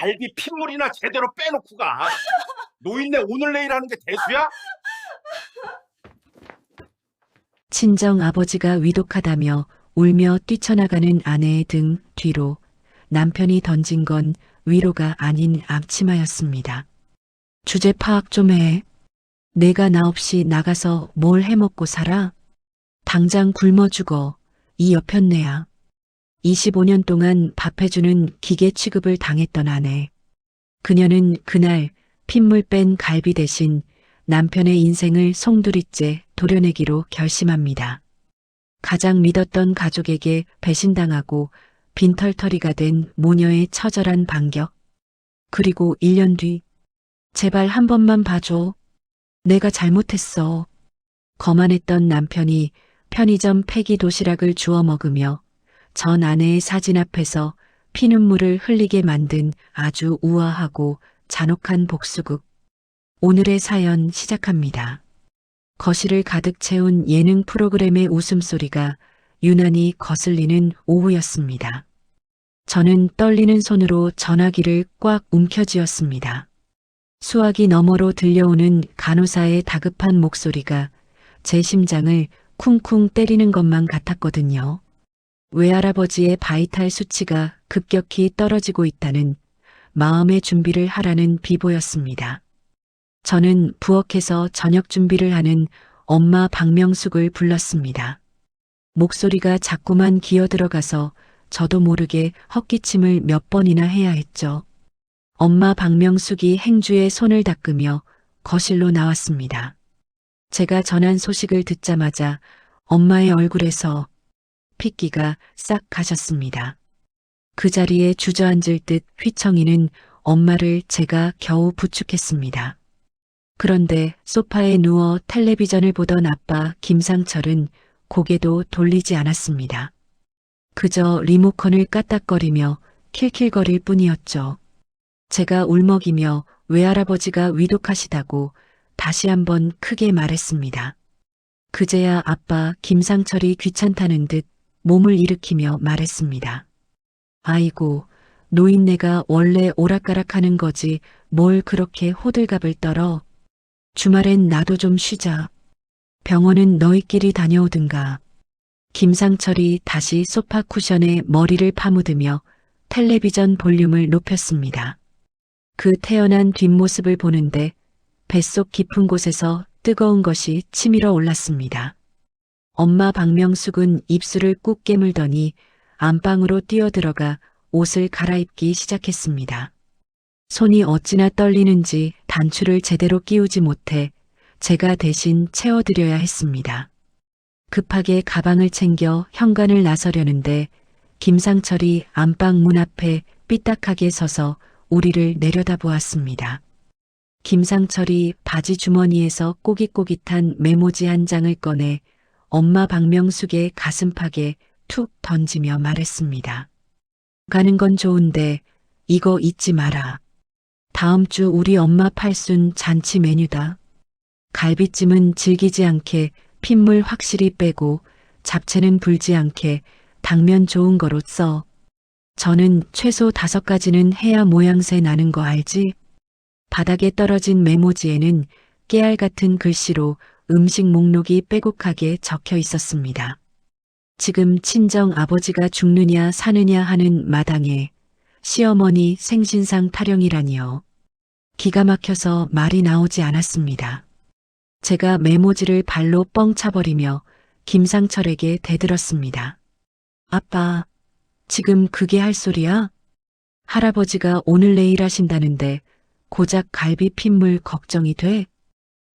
갈비 핏물이나 제대로 빼놓고 가. 노인네 오늘 내일 하는 게 대수야? 친정 아버지가 위독하다며 울며 뛰쳐나가는 아내의 등 뒤로 남편이 던진 건 위로가 아닌 앞치마였습니다. 주제 파악 좀 해. 내가 나 없이 나가서 뭘 해먹고 살아? 당장 굶어 죽어. 이 여편네야. 25년 동안 밥 해주는 기계 취급을 당했던 아내. 그녀는 그날 핏물 뺀 갈비 대신 남편의 인생을 송두리째 도려내기로 결심합니다. 가장 믿었던 가족에게 배신당하고 빈털터리가 된 모녀의 처절한 반격. 그리고 1년 뒤, 제발 한 번만 봐줘. 내가 잘못했어. 거만했던 남편이 편의점 폐기 도시락을 주워 먹으며 전 아내의 사진 앞에서 피눈물을 흘리게 만든 아주 우아하고 잔혹한 복수극. 오늘의 사연 시작합니다. 거실을 가득 채운 예능 프로그램의 웃음소리가 유난히 거슬리는 오후였습니다. 저는 떨리는 손으로 전화기를 꽉 움켜쥐었습니다. 수화기 너머로 들려오는 간호사의 다급한 목소리가 제 심장을 쿵쿵 때리는 것만 같았거든요. 외할아버지의 바이탈 수치가 급격히 떨어지고 있다는 마음의 준비를 하라는 비보였습니다. 저는 부엌에서 저녁 준비를 하는 엄마 박명숙을 불렀습니다. 목소리가 자꾸만 기어들어가서 저도 모르게 헛기침을 몇 번이나 해야 했죠. 엄마 박명숙이 행주에 손을 닦으며 거실로 나왔습니다. 제가 전한 소식을 듣자마자 엄마의 얼굴에서 핏기가 싹 가셨습니다. 그 자리에 주저앉을 듯 휘청이는 엄마를 제가 겨우 부축했습니다. 그런데 소파에 누워 텔레비전을 보던 아빠 김상철은 고개도 돌리지 않았습니다. 그저 리모컨을 까딱거리며 킬킬거릴 뿐이었죠. 제가 울먹이며 외할아버지가 위독하시다고 다시 한번 크게 말했습니다. 그제야 아빠 김상철이 귀찮다는 듯 몸을 일으키며 말했습니다. 아이고, 노인네가 원래 오락가락하는 거지 뭘 그렇게 호들갑을 떨어. 주말엔 나도 좀 쉬자. 병원은 너희끼리 다녀오든가. 김상철이 다시 소파 쿠션에 머리를 파묻으며 텔레비전 볼륨을 높였습니다. 그 태연한 뒷모습을 보는데 뱃속 깊은 곳에서 뜨거운 것이 치밀어 올랐습니다. 엄마 박명숙은 입술을 꾹 깨물더니 안방으로 뛰어들어가 옷을 갈아입기 시작했습니다. 손이 어찌나 떨리는지 단추를 제대로 끼우지 못해 제가 대신 채워드려야 했습니다. 급하게 가방을 챙겨 현관을 나서려는데 김상철이 안방 문 앞에 삐딱하게 서서 우리를 내려다보았습니다. 김상철이 바지 주머니에서 꼬깃꼬깃한 메모지 한 장을 꺼내 엄마 박명숙의 가슴팍에 툭 던지며 말했습니다. 가는 건 좋은데 이거 잊지 마라. 다음 주 우리 엄마 팔순 잔치 메뉴다. 갈비찜은 질기지 않게 핏물 확실히 빼고 잡채는 불지 않게 당면 좋은 거로 써. 저는 최소 5가지는 해야 모양새 나는 거 알지? 바닥에 떨어진 메모지에는 깨알 같은 글씨로 음식 목록이 빼곡하게 적혀 있었습니다. 지금 친정 아버지가 죽느냐 사느냐 하는 마당에 시어머니 생신상 타령이라니요. 기가 막혀서 말이 나오지 않았습니다. 제가 메모지를 발로 뻥 차버리며 김상철에게 대들었습니다. 아빠, 지금 그게 할 소리야? 할아버지가 오늘 내일 하신다는데 고작 갈비 핏물 걱정이 돼?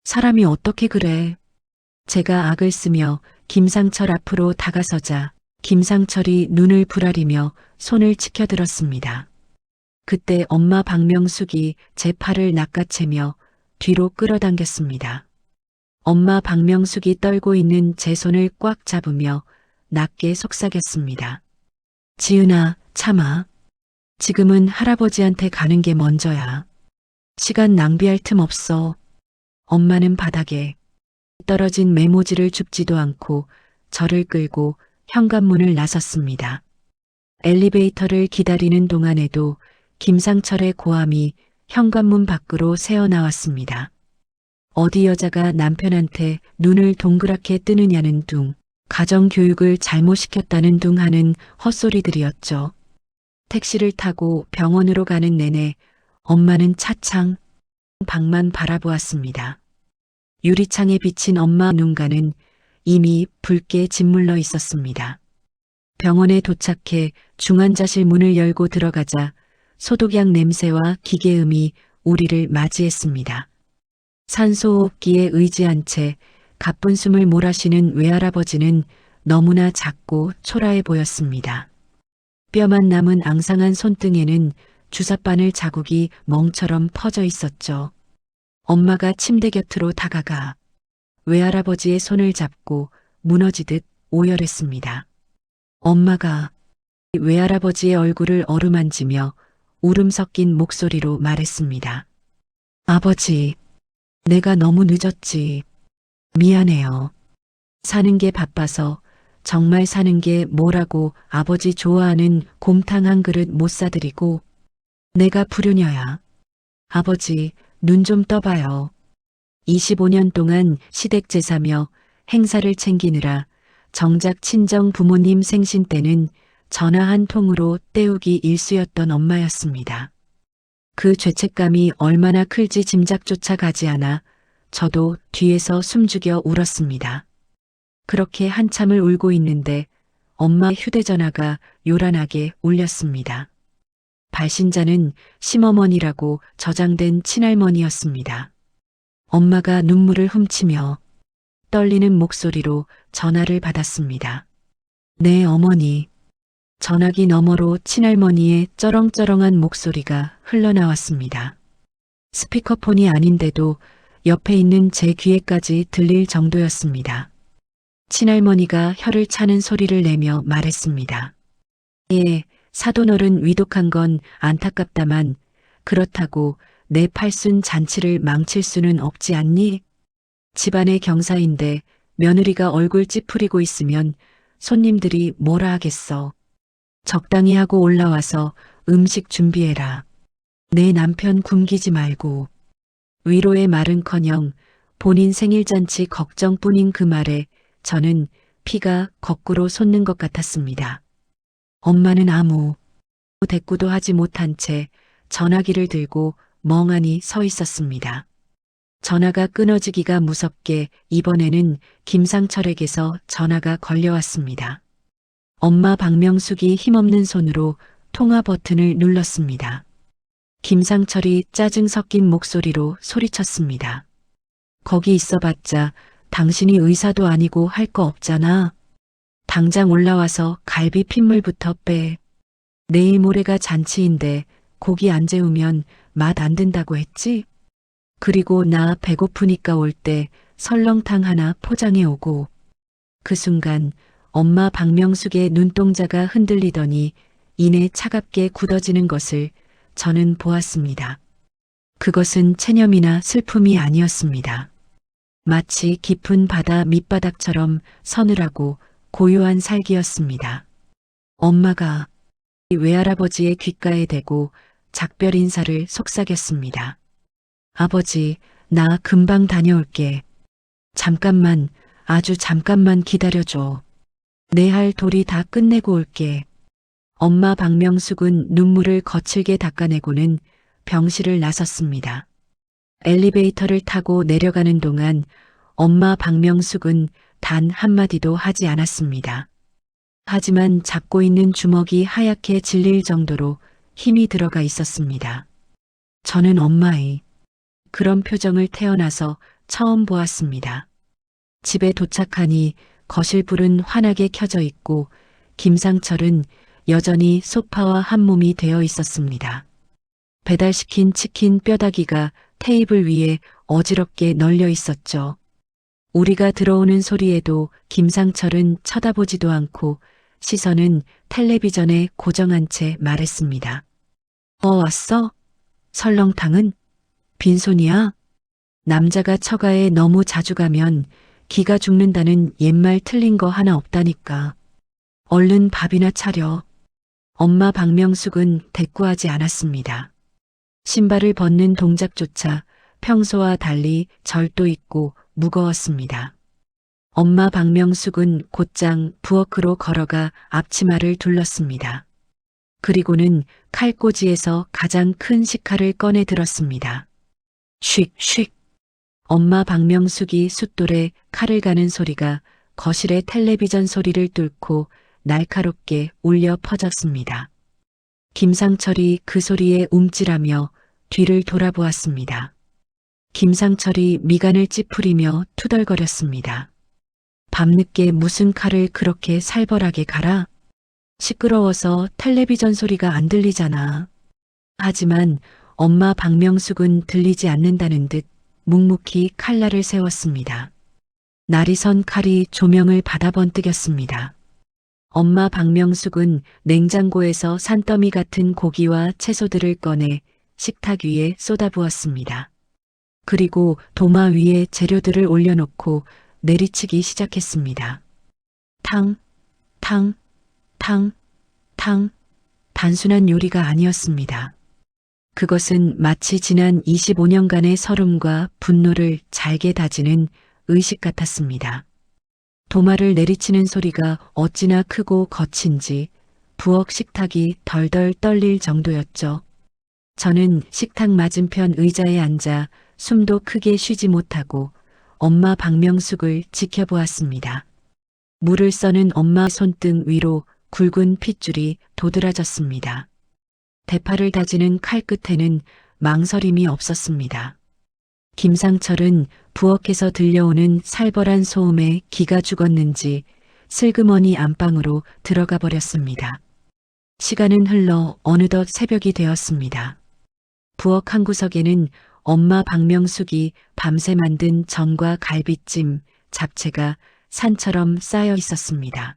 사람이 어떻게 그래? 제가 악을 쓰며 김상철 앞으로 다가서자 김상철이 눈을 부라리며 손을 치켜들었습니다. 그때 엄마 박명숙이 제 팔을 낚아채며 뒤로 끌어당겼습니다. 엄마 박명숙이 떨고 있는 제 손을 꽉 잡으며 낮게 속삭였습니다. 지은아, 참아. 지금은 할아버지한테 가는 게 먼저야. 시간 낭비할 틈 없어. 엄마는 바닥에 떨어진 메모지를 줍지도 않고 저를 끌고 현관문을 나섰습니다. 엘리베이터를 기다리는 동안에도 김상철의 고함이 현관문 밖으로 새어나왔습니다. 어디 여자가 남편한테 눈을 동그랗게 뜨느냐는 둥, 가정교육을 잘못 시켰다는 둥 하는 헛소리들이었죠. 택시를 타고 병원으로 가는 내내 엄마는 차창 밖만 바라보았습니다. 유리창에 비친 엄마 눈가는 이미 붉게 짓물러 있었습니다. 병원에 도착해 중환자실 문을 열고 들어가자 소독약 냄새와 기계음이 우리를 맞이했습니다. 산소호흡기에 의지한 채 가쁜 숨을 몰아쉬는 외할아버지는 너무나 작고 초라해 보였습니다. 뼈만 남은 앙상한 손등에는 주사바늘 자국이 멍처럼 퍼져 있었죠. 엄마가 침대 곁으로 다가가 외할아버지의 손을 잡고 무너지듯 오열했습니다. 엄마가 외할아버지의 얼굴을 어루만지며 울음 섞인 목소리로 말했습니다. 아버지, 내가 너무 늦었지. 미안해요. 사는 게 바빠서 정말 사는 게 뭐라고 아버지 좋아하는 곰탕 한 그릇 못 사드리고 내가 불효녀야. 아버지, 눈 좀 떠봐요. 25년 동안 시댁 제사며 행사를 챙기느라 정작 친정 부모님 생신 때는 전화 한 통으로 때우기 일쑤였던 엄마였습니다. 그 죄책감이 얼마나 클지 짐작조차 가지 않아 저도 뒤에서 숨죽여 울었습니다. 그렇게 한참을 울고 있는데 엄마 휴대전화가 요란하게 울렸습니다. 발신자는 심어머니라고 저장된 친할머니였습니다. 엄마가 눈물을 훔치며 떨리는 목소리로 전화를 받았습니다. 네, 어머니. 전화기 너머로 친할머니의 쩌렁쩌렁한 목소리가 흘러나왔습니다. 스피커폰이 아닌데도 옆에 있는 제 귀에까지 들릴 정도였습니다. 친할머니가 혀를 차는 소리를 내며 말했습니다. 예, 사돈어른 위독한 건 안타깝다만 그렇다고 내 팔순 잔치를 망칠 수는 없지 않니? 집안의 경사인데 며느리가 얼굴 찌푸리고 있으면 손님들이 뭐라 하겠어. 적당히 하고 올라와서 음식 준비해라. 내 남편 굶기지 말고. 위로의 말은커녕 본인 생일잔치 걱정뿐인 그 말에 저는 피가 거꾸로 솟는 것 같았습니다. 엄마는 아무 대꾸도 하지 못한 채 전화기를 들고 멍하니 서 있었습니다. 전화가 끊어지기가 무섭게 이번에는 김상철에게서 전화가 걸려왔습니다. 엄마 박명숙이 힘없는 손으로 통화 버튼을 눌렀습니다. 김상철이 짜증 섞인 목소리로 소리쳤습니다. 거기 있어봤자 당신이 의사도 아니고 할 거 없잖아. 당장 올라와서 갈비 핏물부터 빼. 내일 모레가 잔치인데 고기 안 재우면 맛 안 든다고 했지? 그리고 나 배고프니까 올 때 설렁탕 하나 포장해 오고. 그 순간 엄마 박명숙의 눈동자가 흔들리더니 이내 차갑게 굳어지는 것을 저는 보았습니다. 그것은 체념이나 슬픔이 아니었습니다. 마치 깊은 바다 밑바닥처럼 서늘하고 고요한 살기였습니다. 엄마가 외할아버지의 귓가에 대고 작별 인사를 속삭였습니다. 아버지, 나 금방 다녀올게. 잠깐만, 아주 잠깐만 기다려줘. 내 할 도리 다 끝내고 올게. 엄마 박명숙은 눈물을 거칠게 닦아내고는 병실을 나섰습니다. 엘리베이터를 타고 내려가는 동안 엄마 박명숙은 단 한마디도 하지 않았습니다. 하지만 잡고 있는 주먹이 하얗게 질릴 정도로 힘이 들어가 있었습니다. 저는 엄마의 그런 표정을 태어나서 처음 보았습니다. 집에 도착하니 거실 불은 환하게 켜져 있고 김상철은 여전히 소파와 한 몸이 되어 있었습니다. 배달시킨 치킨 뼈다귀가 테이블 위에 어지럽게 널려 있었죠. 우리가 들어오는 소리에도 김상철은 쳐다보지도 않고 시선은 텔레비전에 고정한 채 말했습니다. 왔어? 설렁탕은? 빈손이야? 남자가 처가에 너무 자주 가면 기가 죽는다는 옛말 틀린 거 하나 없다니까. 얼른 밥이나 차려. 엄마 박명숙은 대꾸하지 않았습니다. 신발을 벗는 동작조차 평소와 달리 절도 있고 무거웠습니다. 엄마 박명숙은 곧장 부엌으로 걸어가 앞치마를 둘렀습니다. 그리고는 칼꽂이에서 가장 큰 식칼을 꺼내 들었습니다. 쉭. 엄마 박명숙이 숫돌에 칼을 가는 소리가 거실의 텔레비전 소리를 뚫고 날카롭게 울려 퍼졌습니다. 김상철이 그 소리에 움찔하며 뒤를 돌아보았습니다. 김상철이 미간을 찌푸리며 투덜거렸습니다. 밤늦게 무슨 칼을 그렇게 살벌하게 갈아? 시끄러워서 텔레비전 소리가 안 들리잖아. 하지만 엄마 박명숙은 들리지 않는다는 듯 묵묵히 칼날을 세웠습니다. 날이 선 칼이 조명을 받아 번뜩였습니다. 엄마 박명숙은 냉장고에서 산더미 같은 고기와 채소들을 꺼내 식탁 위에 쏟아부었습니다. 그리고 도마 위에 재료들을 올려놓고 내리치기 시작했습니다. 탕. 단순한 요리가 아니었습니다. 그것은 마치 지난 25년간의 서름과 분노를 잘게 다지는 의식 같았습니다. 도마를 내리치는 소리가 어찌나 크고 거친지 부엌 식탁이 덜덜 떨릴 정도였죠. 저는 식탁 맞은편 의자에 앉아 숨도 크게 쉬지 못하고 엄마 박명숙을 지켜보았습니다. 물을 써는 엄마 손등 위로 굵은 핏줄이 도드라졌습니다. 대파를 다지는 칼 끝에는 망설임이 없었습니다. 김상철은 부엌에서 들려오는 살벌한 소음에 기가 죽었는지 슬그머니 안방으로 들어가 버렸습니다. 시간은 흘러 어느덧 새벽이 되었습니다. 부엌 한 구석에는 엄마 박명숙이 밤새 만든 전과 갈비찜, 잡채가 산처럼 쌓여 있었습니다.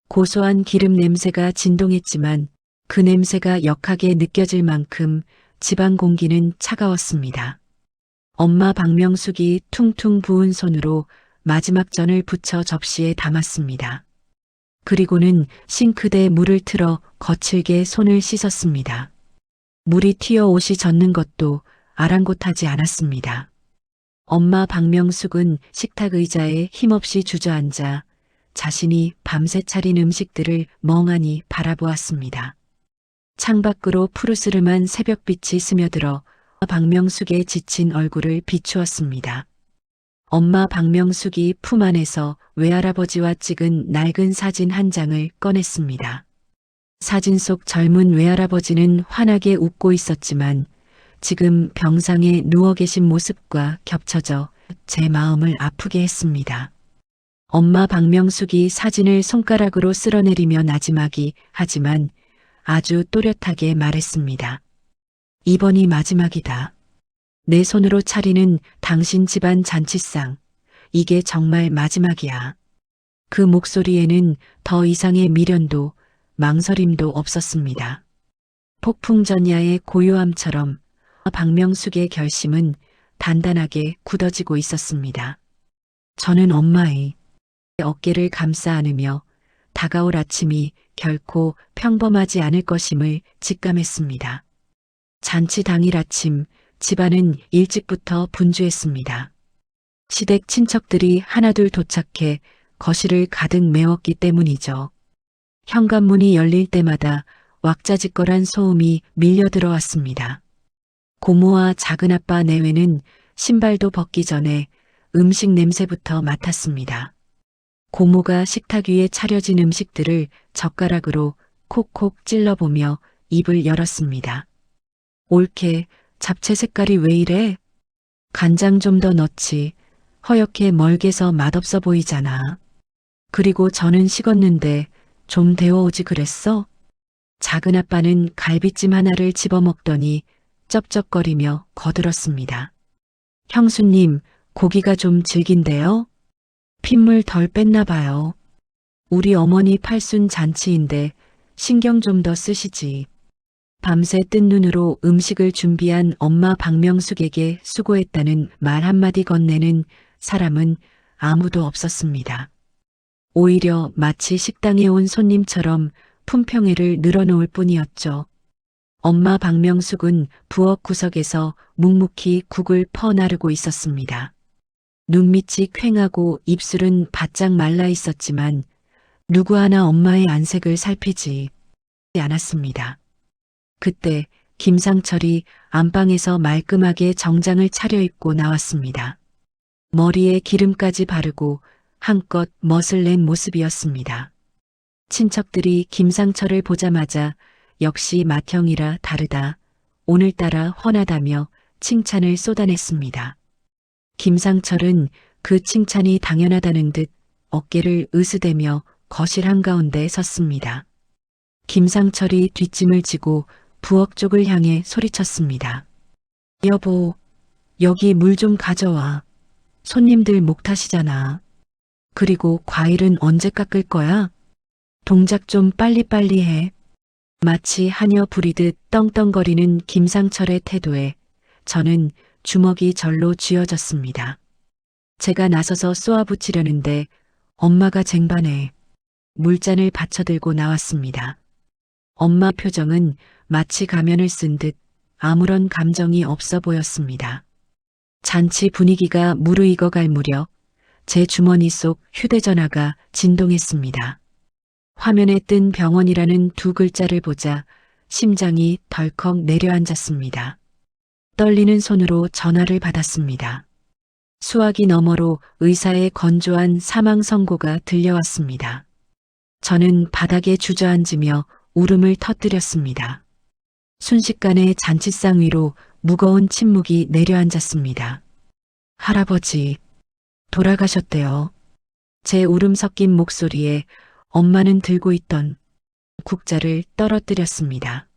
고소한 기름 냄새가 진동했지만 그 냄새가 역하게 느껴질 만큼 집안 공기는 차가웠습니다. 엄마 박명숙이 퉁퉁 부은 손으로 마지막 전을 부쳐 접시에 담았습니다. 그리고는 싱크대에 물을 틀어 거칠게 손을 씻었습니다. 물이 튀어 옷이 젖는 것도 아랑곳하지 않았습니다. 엄마 박명숙은 식탁 의자에 힘없이 주저앉아 자신이 밤새 차린 음식들을 멍하니 바라보았습니다. 창밖으로 푸르스름한 새벽빛이 스며들어 박명숙의 지친 얼굴을 비추었습니다. 엄마 박명숙이 품 안에서 외할아버지와 찍은 낡은 사진 한 장을 꺼냈습니다. 사진 속 젊은 외할아버지는 환하게 웃고 있었지만 지금 병상에 누워 계신 모습과 겹쳐져 제 마음을 아프게 했습니다. 엄마 박명숙이 사진을 손가락으로 쓸어내리며 나지막이 하지만 아주 또렷하게 말했습니다. 이번이 마지막이다. 내 손으로 차리는 당신 집안 잔치상. 이게 정말 마지막이야. 그 목소리에는 더 이상의 미련도 망설임도 없었습니다. 폭풍전야의 고요함처럼 박명숙의 결심은 단단하게 굳어지고 있었습니다. 저는 엄마의 어깨를 감싸 안으며 다가올 아침이 결코 평범하지 않을 것임을 직감했습니다. 잔치 당일 아침 집안은 일찍부터 분주했습니다. 시댁 친척들이 하나둘 도착해 거실을 가득 메웠기 때문이죠. 현관문이 열릴 때마다 왁자지껄한 소음이 밀려 들어왔습니다. 고모와 작은아빠 내외는 신발도 벗기 전에 음식 냄새부터 맡았습니다. 고모가 식탁 위에 차려진 음식들을 젓가락으로 콕콕 찔러보며 입을 열었습니다. 올케, 잡채 색깔이 왜 이래? 간장 좀 더 넣지. 허옇게 멀게서 맛없어 보이잖아. 그리고 저는 식었는데 좀 데워오지 그랬어? 작은아빠는 갈비찜 하나를 집어먹더니 쩝쩝거리며 거들었습니다. 형수님, 고기가 좀 질긴데요? 핏물 덜 뺐나 봐요. 우리 어머니 팔순 잔치인데 신경 좀 더 쓰시지. 밤새 뜬 눈으로 음식을 준비한 엄마 박명숙에게 수고했다는 말 한마디 건네는 사람은 아무도 없었습니다. 오히려 마치 식당에 온 손님처럼 품평회를 늘어놓을 뿐이었죠. 엄마 박명숙은 부엌 구석에서 묵묵히 국을 퍼나르고 있었습니다. 눈밑이 퀭하고 입술은 바짝 말라 있었지만 누구 하나 엄마의 안색을 살피지 않았습니다. 그때 김상철이 안방에서 말끔하게 정장을 차려입고 나왔습니다. 머리에 기름까지 바르고 한껏 멋을 낸 모습이었습니다. 친척들이 김상철을 보자마자 역시 맏형이라 다르다, 오늘따라 훤하다며 칭찬을 쏟아냈습니다. 김상철은 그 칭찬이 당연하다는 듯 어깨를 으스대며 거실 한가운데 섰습니다. 김상철이 뒷짐을 지고 부엌 쪽을 향해 소리쳤습니다. 여보, 여기 물 좀 가져와. 손님들 목 타시잖아. 그리고 과일은 언제 깎을 거야? 동작 좀 빨리빨리 해. 마치 하녀 부리듯 떵떵거리는 김상철의 태도에 저는 주먹이 절로 쥐어졌습니다. 제가 나서서 쏘아붙이려는데 엄마가 쟁반에 물잔을 받쳐들고 나왔습니다. 엄마 표정은 마치 가면을 쓴 듯 아무런 감정이 없어 보였습니다. 잔치 분위기가 무르익어갈 무렵 제 주머니 속 휴대전화가 진동했습니다. 화면에 뜬 병원이라는 두 글자를 보자 심장이 덜컥 내려앉았습니다. 떨리는 손으로 전화를 받았습니다. 수화기 너머로 의사의 건조한 사망 선고가 들려왔습니다. 저는 바닥에 주저앉으며 울음을 터뜨렸습니다. 순식간에 잔치상 위로 무거운 침묵이 내려앉았습니다. 할아버지, 돌아가셨대요. 제 울음 섞인 목소리에 엄마는 들고 있던 국자를 떨어뜨렸습니다.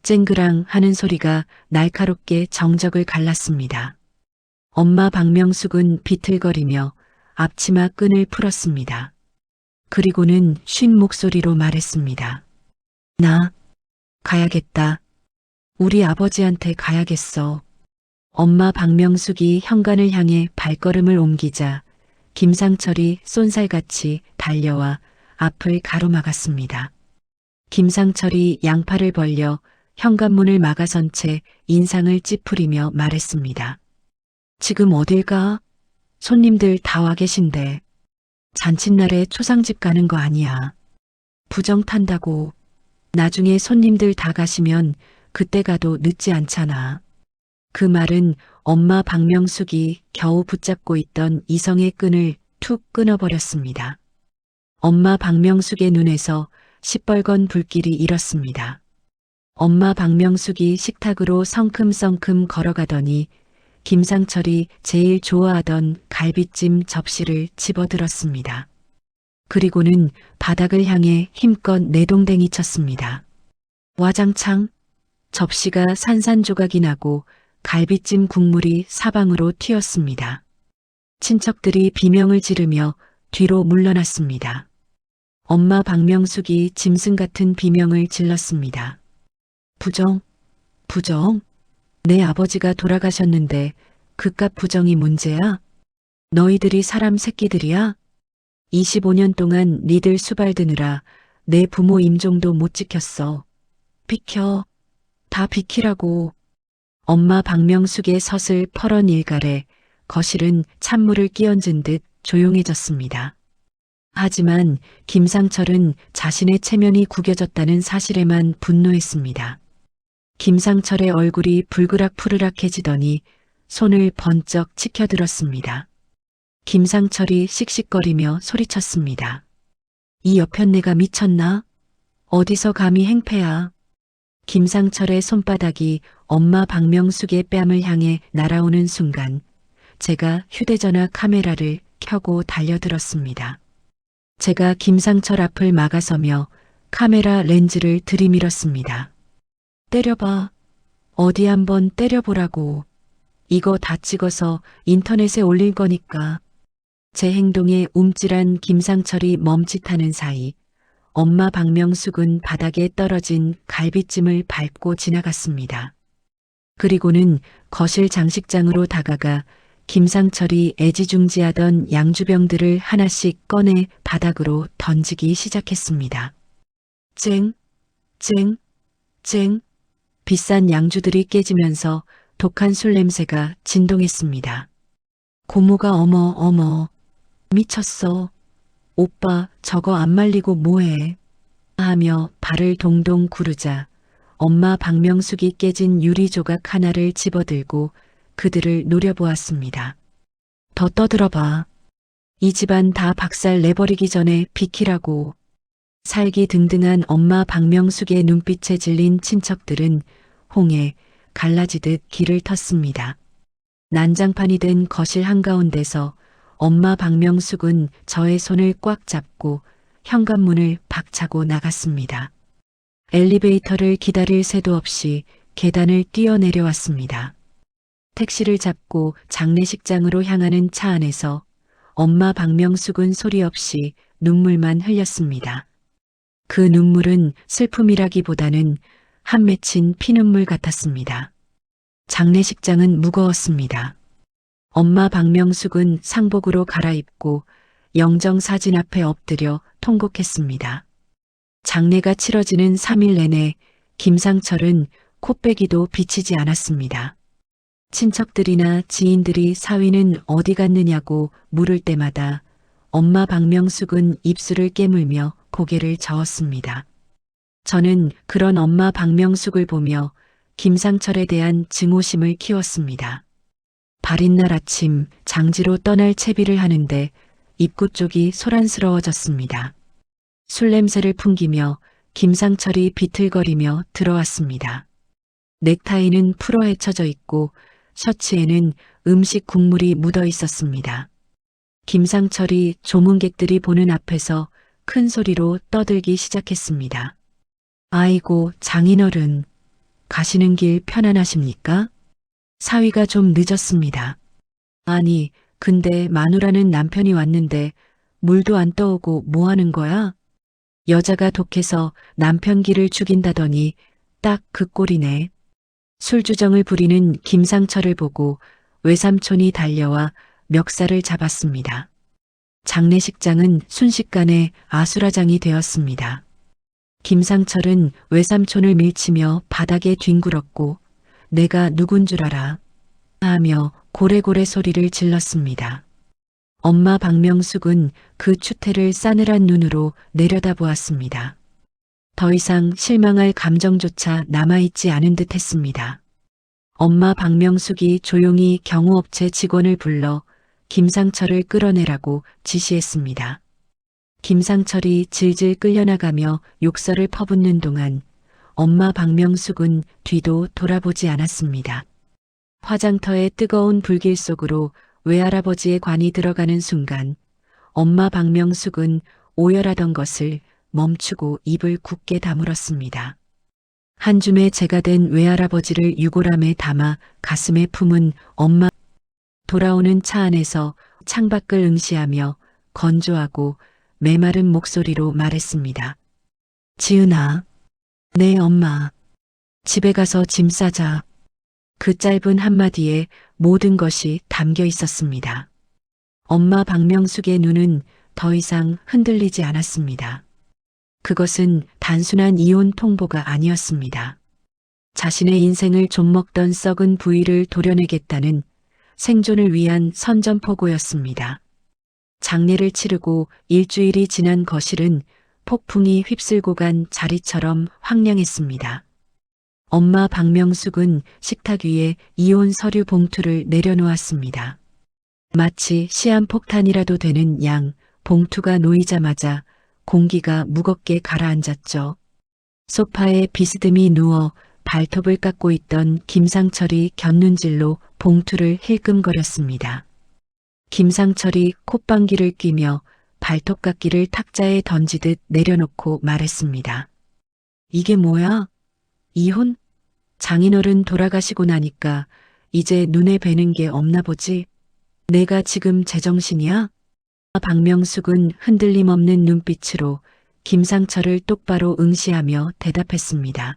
쨍그랑 하는 소리가 날카롭게 정적을 갈랐습니다. 엄마 박명숙은 비틀거리며 앞치마 끈을 풀었습니다. 그리고는 쉰 목소리로 말했습니다. 나 가야겠다. 우리 아버지한테 가야겠어. 엄마 박명숙이 현관을 향해 발걸음을 옮기자 김상철이 쏜살같이 달려와 앞을 가로막았습니다. 김상철이 양팔을 벌려 현관문을 막아선 채 인상을 찌푸리며 말했습니다. 지금 어딜 가? 손님들 다 와 계신데. 잔칫날에 초상집 가는 거 아니야. 부정 탄다고. 나중에 손님들 다 가시면 그때 가도 늦지 않잖아. 그 말은 엄마 박명숙이 겨우 붙잡고 있던 이성의 끈을 툭 끊어버렸습니다. 엄마 박명숙의 눈에서 시뻘건 불길이 일었습니다. 엄마 박명숙이 식탁으로 성큼성큼 걸어가더니 김상철이 제일 좋아하던 갈비찜 접시를 집어들었습니다. 그리고는 바닥을 향해 힘껏 내동댕이 쳤습니다. 와장창 접시가 산산조각이 나고 갈비찜 국물이 사방으로 튀었습니다. 친척들이 비명을 지르며 뒤로 물러났습니다. 엄마 박명숙이 짐승 같은 비명을 질렀습니다. 부정, 부정. 내 아버지가 돌아가셨는데 그깟 부정이 문제야? 너희들이 사람 새끼들이야? 25년 동안 니들 수발드느라 내 부모 임종도 못 지켰어. 비켜. 다 비키라고. 엄마 박명숙의 서슬 퍼런 일갈에 거실은 찬물을 끼얹은 듯 조용해졌습니다. 하지만 김상철은 자신의 체면이 구겨졌다는 사실에만 분노했습니다. 김상철의 얼굴이 불그락푸르락해지더니 손을 번쩍 치켜들었습니다. 김상철이 씩씩거리며 소리쳤습니다. 이 여편네가 미쳤나? 어디서 감히 행패야? 김상철의 손바닥이 엄마 박명숙의 뺨을 향해 날아오는 순간 제가 휴대전화 카메라를 켜고 달려들었습니다. 제가 김상철 앞을 막아서며 카메라 렌즈를 들이밀었습니다. 때려봐. 어디 한번 때려보라고. 이거 다 찍어서 인터넷에 올릴 거니까. 제 행동에 움찔한 김상철이 멈칫하는 사이 엄마 박명숙은 바닥에 떨어진 갈비찜을 밟고 지나갔습니다. 그리고는 거실 장식장으로 다가가 김상철이 애지중지하던 양주병들을 하나씩 꺼내 바닥으로 던지기 시작했습니다. 쨍, 쨍, 쨍. 비싼 양주들이 깨지면서 독한 술 냄새가 진동했습니다. 고모가 어머, 미쳤어. 오빠, 저거 안 말리고 뭐해? 하며 발을 동동 구르자 엄마 박명숙이 깨진 유리 조각 하나를 집어들고 그들을 노려보았습니다. 더 떠들어봐. 이 집안 다 박살 내버리기 전에 비키라고. 살기 등등한 엄마 박명숙의 눈빛에 질린 친척들은 홍해 갈라지듯 길을 텄습니다. 난장판이 된 거실 한가운데서 엄마 박명숙은 저의 손을 꽉 잡고 현관문을 박차고 나갔습니다. 엘리베이터를 기다릴 새도 없이 계단을 뛰어내려왔습니다. 택시를 잡고 장례식장으로 향하는 차 안에서 엄마 박명숙은 소리 없이 눈물만 흘렸습니다. 그 눈물은 슬픔이라기보다는 한 맺힌 피눈물 같았습니다. 장례식장은 무거웠습니다. 엄마 박명숙은 상복으로 갈아입고 영정사진 앞에 엎드려 통곡했습니다. 장례가 치러지는 3일 내내 김상철은 코빼기도 비치지 않았습니다. 친척들이나 지인들이 사위는 어디 갔느냐고 물을 때마다 엄마 박명숙은 입술을 깨물며 고개를 저었습니다. 저는 그런 엄마 박명숙을 보며 김상철에 대한 증오심을 키웠습니다. 발인 날 아침 장지로 떠날 채비를 하는데 입구 쪽이 소란스러워졌습니다. 술 냄새를 풍기며 김상철이 비틀거리며 들어왔습니다. 넥타이는 풀어 헤쳐져 있고 셔츠에는 음식 국물이 묻어 있었습니다. 김상철이 조문객들이 보는 앞에서 큰 소리로 떠들기 시작했습니다. 아이고, 장인어른, 가시는 길 편안하십니까? 사위가 좀 늦었습니다. 아니, 근데 마누라는 남편이 왔는데 물도 안 떠오고 뭐 하는 거야? 여자가 독해서 남편 기를 죽인다더니 딱 그 꼴이네. 술주정을 부리는 김상철을 보고 외삼촌이 달려와 멱살을 잡았습니다. 장례식장은 순식간에 아수라장이 되었습니다. 김상철은 외삼촌을 밀치며 바닥에 뒹굴었고 내가 누군 줄 알아? 하며 고래고래 소리를 질렀습니다. 엄마 박명숙은 그 추태를 싸늘한 눈으로 내려다보았습니다. 더 이상 실망할 감정조차 남아있지 않은 듯 했습니다. 엄마 박명숙이 조용히 경호업체 직원을 불러 김상철을 끌어내라고 지시했습니다. 김상철이 질질 끌려나가며 욕설을 퍼붓는 동안 엄마 박명숙은 뒤도 돌아보지 않았습니다. 화장터의 뜨거운 불길 속으로 외할아버지의 관이 들어가는 순간 엄마 박명숙은 오열하던 것을 멈추고 입을 굳게 다물었습니다. 한 줌의 재가 된 외할아버지를 유골함에 담아 가슴에 품은 엄마 돌아오는 차 안에서 창밖을 응시하며 건조하고 메마른 목소리로 말했습니다. 지은아, 네 엄마, 집에 가서 짐 싸자. 그 짧은 한마디에 모든 것이 담겨 있었습니다. 엄마 박명숙의 눈은 더 이상 흔들리지 않았습니다. 그것은 단순한 이혼 통보가 아니었습니다. 자신의 인생을 좀먹던 썩은 부위를 도려내겠다는 생존을 위한 선전포고였습니다. 장례를 치르고 일주일이 지난 거실은 폭풍이 휩쓸고 간 자리처럼 황량했습니다. 엄마 박명숙은 식탁 위에 이혼 서류 봉투를 내려놓았습니다. 마치 시한폭탄이라도 되는 양 봉투가 놓이자마자 공기가 무겁게 가라앉았죠. 소파에 비스듬히 누워 발톱을 깎고 있던 김상철이 곁눈질로 봉투를 힐끔거렸습니다. 김상철이 콧방귀를 뀌며 발톱깎이를 탁자에 던지듯 내려놓고 말했습니다. 이게 뭐야? 이혼? 장인어른 돌아가시고 나니까 이제 눈에 뵈는 게 없나 보지? 내가 지금 제정신이야? 박명숙은 흔들림 없는 눈빛으로 김상철을 똑바로 응시하며 대답했습니다.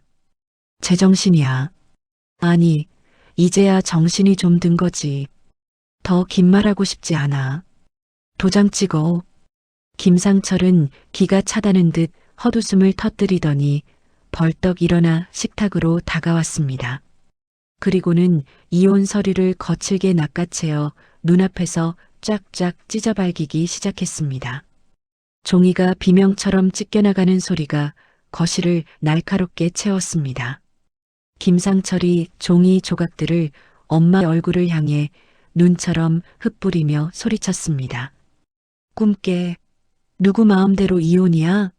제정신이야. 아니, 이제야 정신이 좀 든 거지. 더 긴 말하고 싶지 않아. 도장 찍어. 김상철은 기가 차다는 듯 헛웃음을 터뜨리더니 벌떡 일어나 식탁으로 다가왔습니다. 그리고는 이혼 서류를 거칠게 낚아채어 눈앞에서 쫙쫙 찢어발기기 시작했습니다. 종이가 비명처럼 찢겨나가는 소리가 거실을 날카롭게 채웠습니다. 김상철이 종이 조각들을 엄마 얼굴을 향해 눈처럼 흩뿌리며 소리쳤습니다. 꿈깨. 누구 마음대로 이혼이야?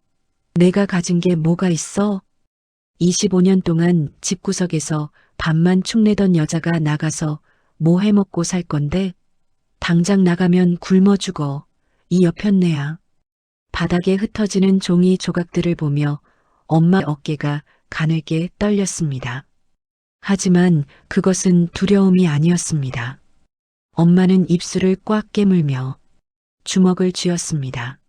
내가 가진 게 뭐가 있어? 25년 동안 집구석에서 밥만 축내던 여자가 나가서 뭐 해먹고 살 건데? 당장 나가면 굶어 죽어. 이 여편네야. 바닥에 흩어지는 종이 조각들을 보며 엄마 어깨가 가늘게 떨렸습니다. 하지만 그것은 두려움이 아니었습니다. 엄마는 입술을 꽉 깨물며 주먹을 쥐었습니다.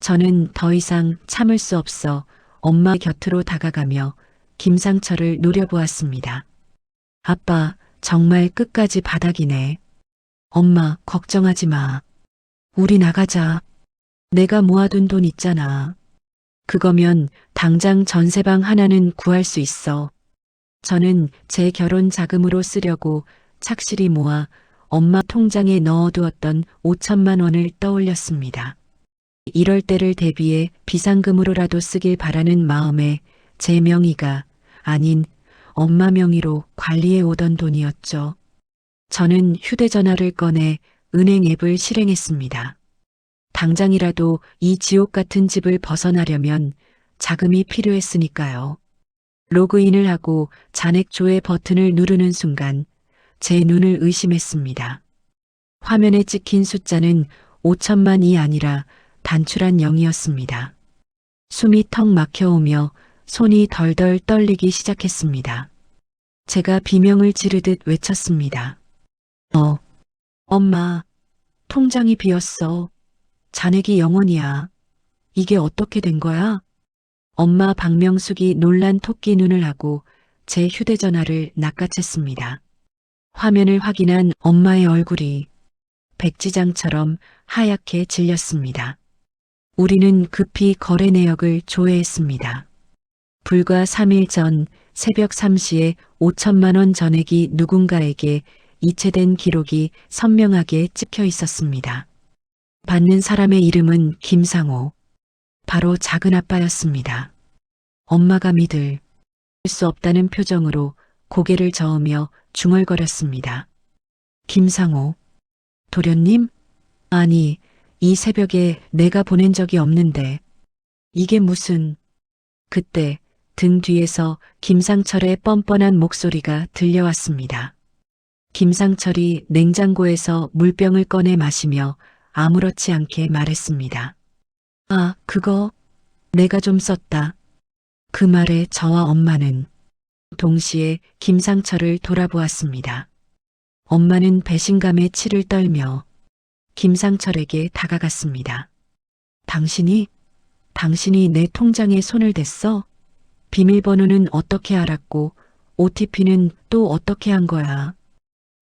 저는 더 이상 참을 수 없어 엄마 곁으로 다가가며 김상철을 노려보았습니다. 아빠, 정말 끝까지 바닥이네. 엄마, 걱정하지 마. 우리 나가자. 내가 모아둔 돈 있잖아. 그거면 당장 전세방 하나는 구할 수 있어. 저는 제 결혼 자금으로 쓰려고 착실히 모아 엄마 통장에 넣어두었던 5천만 원을 떠올렸습니다. 이럴 때를 대비해 비상금으로라도 쓰길 바라는 마음에 제 명의가 아닌 엄마 명의로 관리해 오던 돈이었죠. 저는 휴대전화를 꺼내 은행 앱을 실행했습니다. 당장이라도 이 지옥 같은 집을 벗어나려면 자금이 필요했으니까요. 로그인을 하고 잔액 조회 버튼을 누르는 순간 제 눈을 의심했습니다. 화면에 찍힌 숫자는 5천만이 아니라 단출한 0이었습니다. 숨이 턱 막혀오며 손이 덜덜 떨리기 시작했습니다. 제가 비명을 지르듯 외쳤습니다. 엄마, 통장이 비었어. 잔액이 0원이야. 이게 어떻게 된 거야? 엄마 박명숙이 놀란 토끼 눈을 하고 제 휴대전화를 낚아챘습니다. 화면을 확인한 엄마의 얼굴이 백지장처럼 하얗게 질렸습니다. 우리는 급히 거래 내역을 조회했습니다. 불과 3일 전 새벽 3시에 5천만 원 전액이 누군가에게 이체된 기록이 선명하게 찍혀 있었습니다. 받는 사람의 이름은 김상호. 바로 작은아빠였습니다. 엄마가 믿을 수 없다는 표정으로 고개를 저으며 중얼거렸습니다. 김상호. 도련님? 아니, 이 새벽에 내가 보낸 적이 없는데. 이게 무슨... 그때 등 뒤에서 김상철의 뻔뻔한 목소리가 들려왔습니다. 김상철이 냉장고에서 물병을 꺼내 마시며 아무렇지 않게 말했습니다. 아, 그거 내가 좀 썼다. 그 말에 저와 엄마는 동시에 김상철을 돌아보았습니다. 엄마는 배신감에 치를 떨며 김상철에게 다가갔습니다. 당신이 내 통장에 손을 댔어? 비밀번호는 어떻게 알았고 OTP는 또 어떻게 한 거야?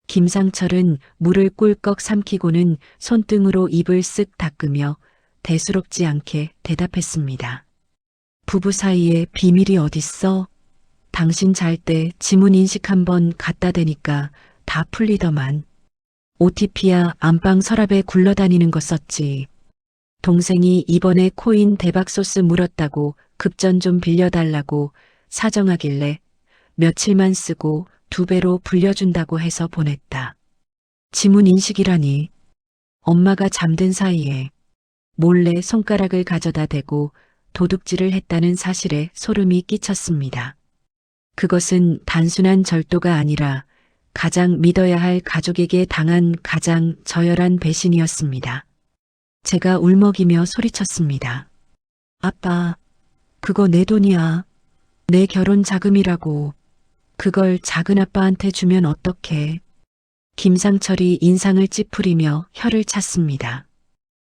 김상철은 물을 꿀꺽 삼키고는 손등으로 입을 쓱 닦으며 대수롭지 않게 대답했습니다. 부부 사이에 비밀이 어딨어? 당신 잘 때 지문 인식 한번 갖다 대니까 다 풀리더만. OTP야 안방 서랍에 굴러다니는 거 썼지. 동생이 이번에 코인 대박 소스 물었다고 급전 좀 빌려달라고 사정하길래 며칠만 쓰고 2배로 불려준다고 해서 보냈다. 지문 인식이라니. 엄마가 잠든 사이에 몰래 손가락을 가져다 대고 도둑질을 했다는 사실에 소름이 끼쳤습니다. 그것은 단순한 절도가 아니라 가장 믿어야 할 가족에게 당한 가장 저열한 배신이었습니다. 제가 울먹이며 소리쳤습니다. 아빠, 그거 내 돈이야. 내 결혼 자금이라고. 그걸 작은아빠한테 주면 어떡해. 김상철이 인상을 찌푸리며 혀를 찼습니다.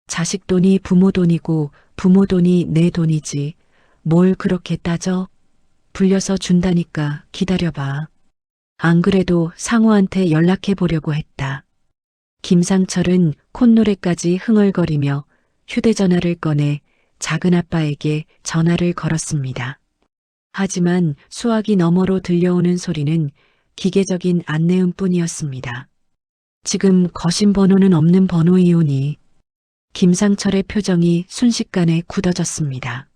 자식 돈이 부모 돈이고 부모 돈이 내 돈이지. 뭘 그렇게 따져? 불려서 준다니까 기다려봐. 안 그래도 상호한테 연락해 보려고 했다. 김상철은 콧노래까지 흥얼거리며 휴대전화를 꺼내 작은아빠에게 전화를 걸었습니다. 하지만 수화기 너머로 들려오는 소리는 기계적인 안내음뿐이었습니다. 지금 거신 번호는 없는 번호이오니. 김상철의 표정이 순식간에 굳어졌습니다.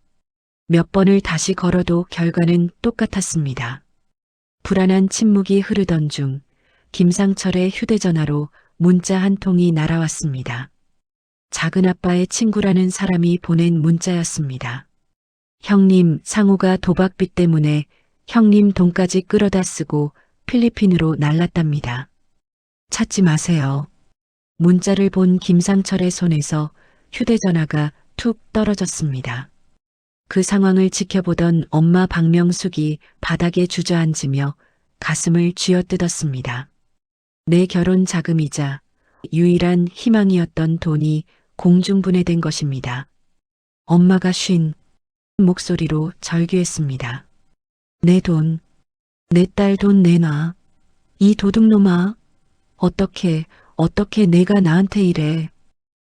몇 번을 다시 걸어도 결과는 똑같았습니다. 불안한 침묵이 흐르던 중 김상철의 휴대전화로 문자 한 통이 날아왔습니다. 작은아빠의 친구라는 사람이 보낸 문자였습니다. 형님, 상우가 도박빚 때문에 형님 돈까지 끌어다 쓰고 필리핀으로 날랐답니다. 찾지 마세요. 문자를 본 김상철의 손에서 휴대전화가 툭 떨어졌습니다. 그 상황을 지켜보던 엄마 박명숙이 바닥에 주저앉으며 가슴을 쥐어뜯었습니다. 내 결혼 자금이자 유일한 희망이었던 돈이 공중분해된 것입니다. 엄마가 쉰 목소리로 절규했습니다. 내 돈, 내 딸 돈 내놔. 이 도둑놈아. 어떻게 내가 나한테 이래.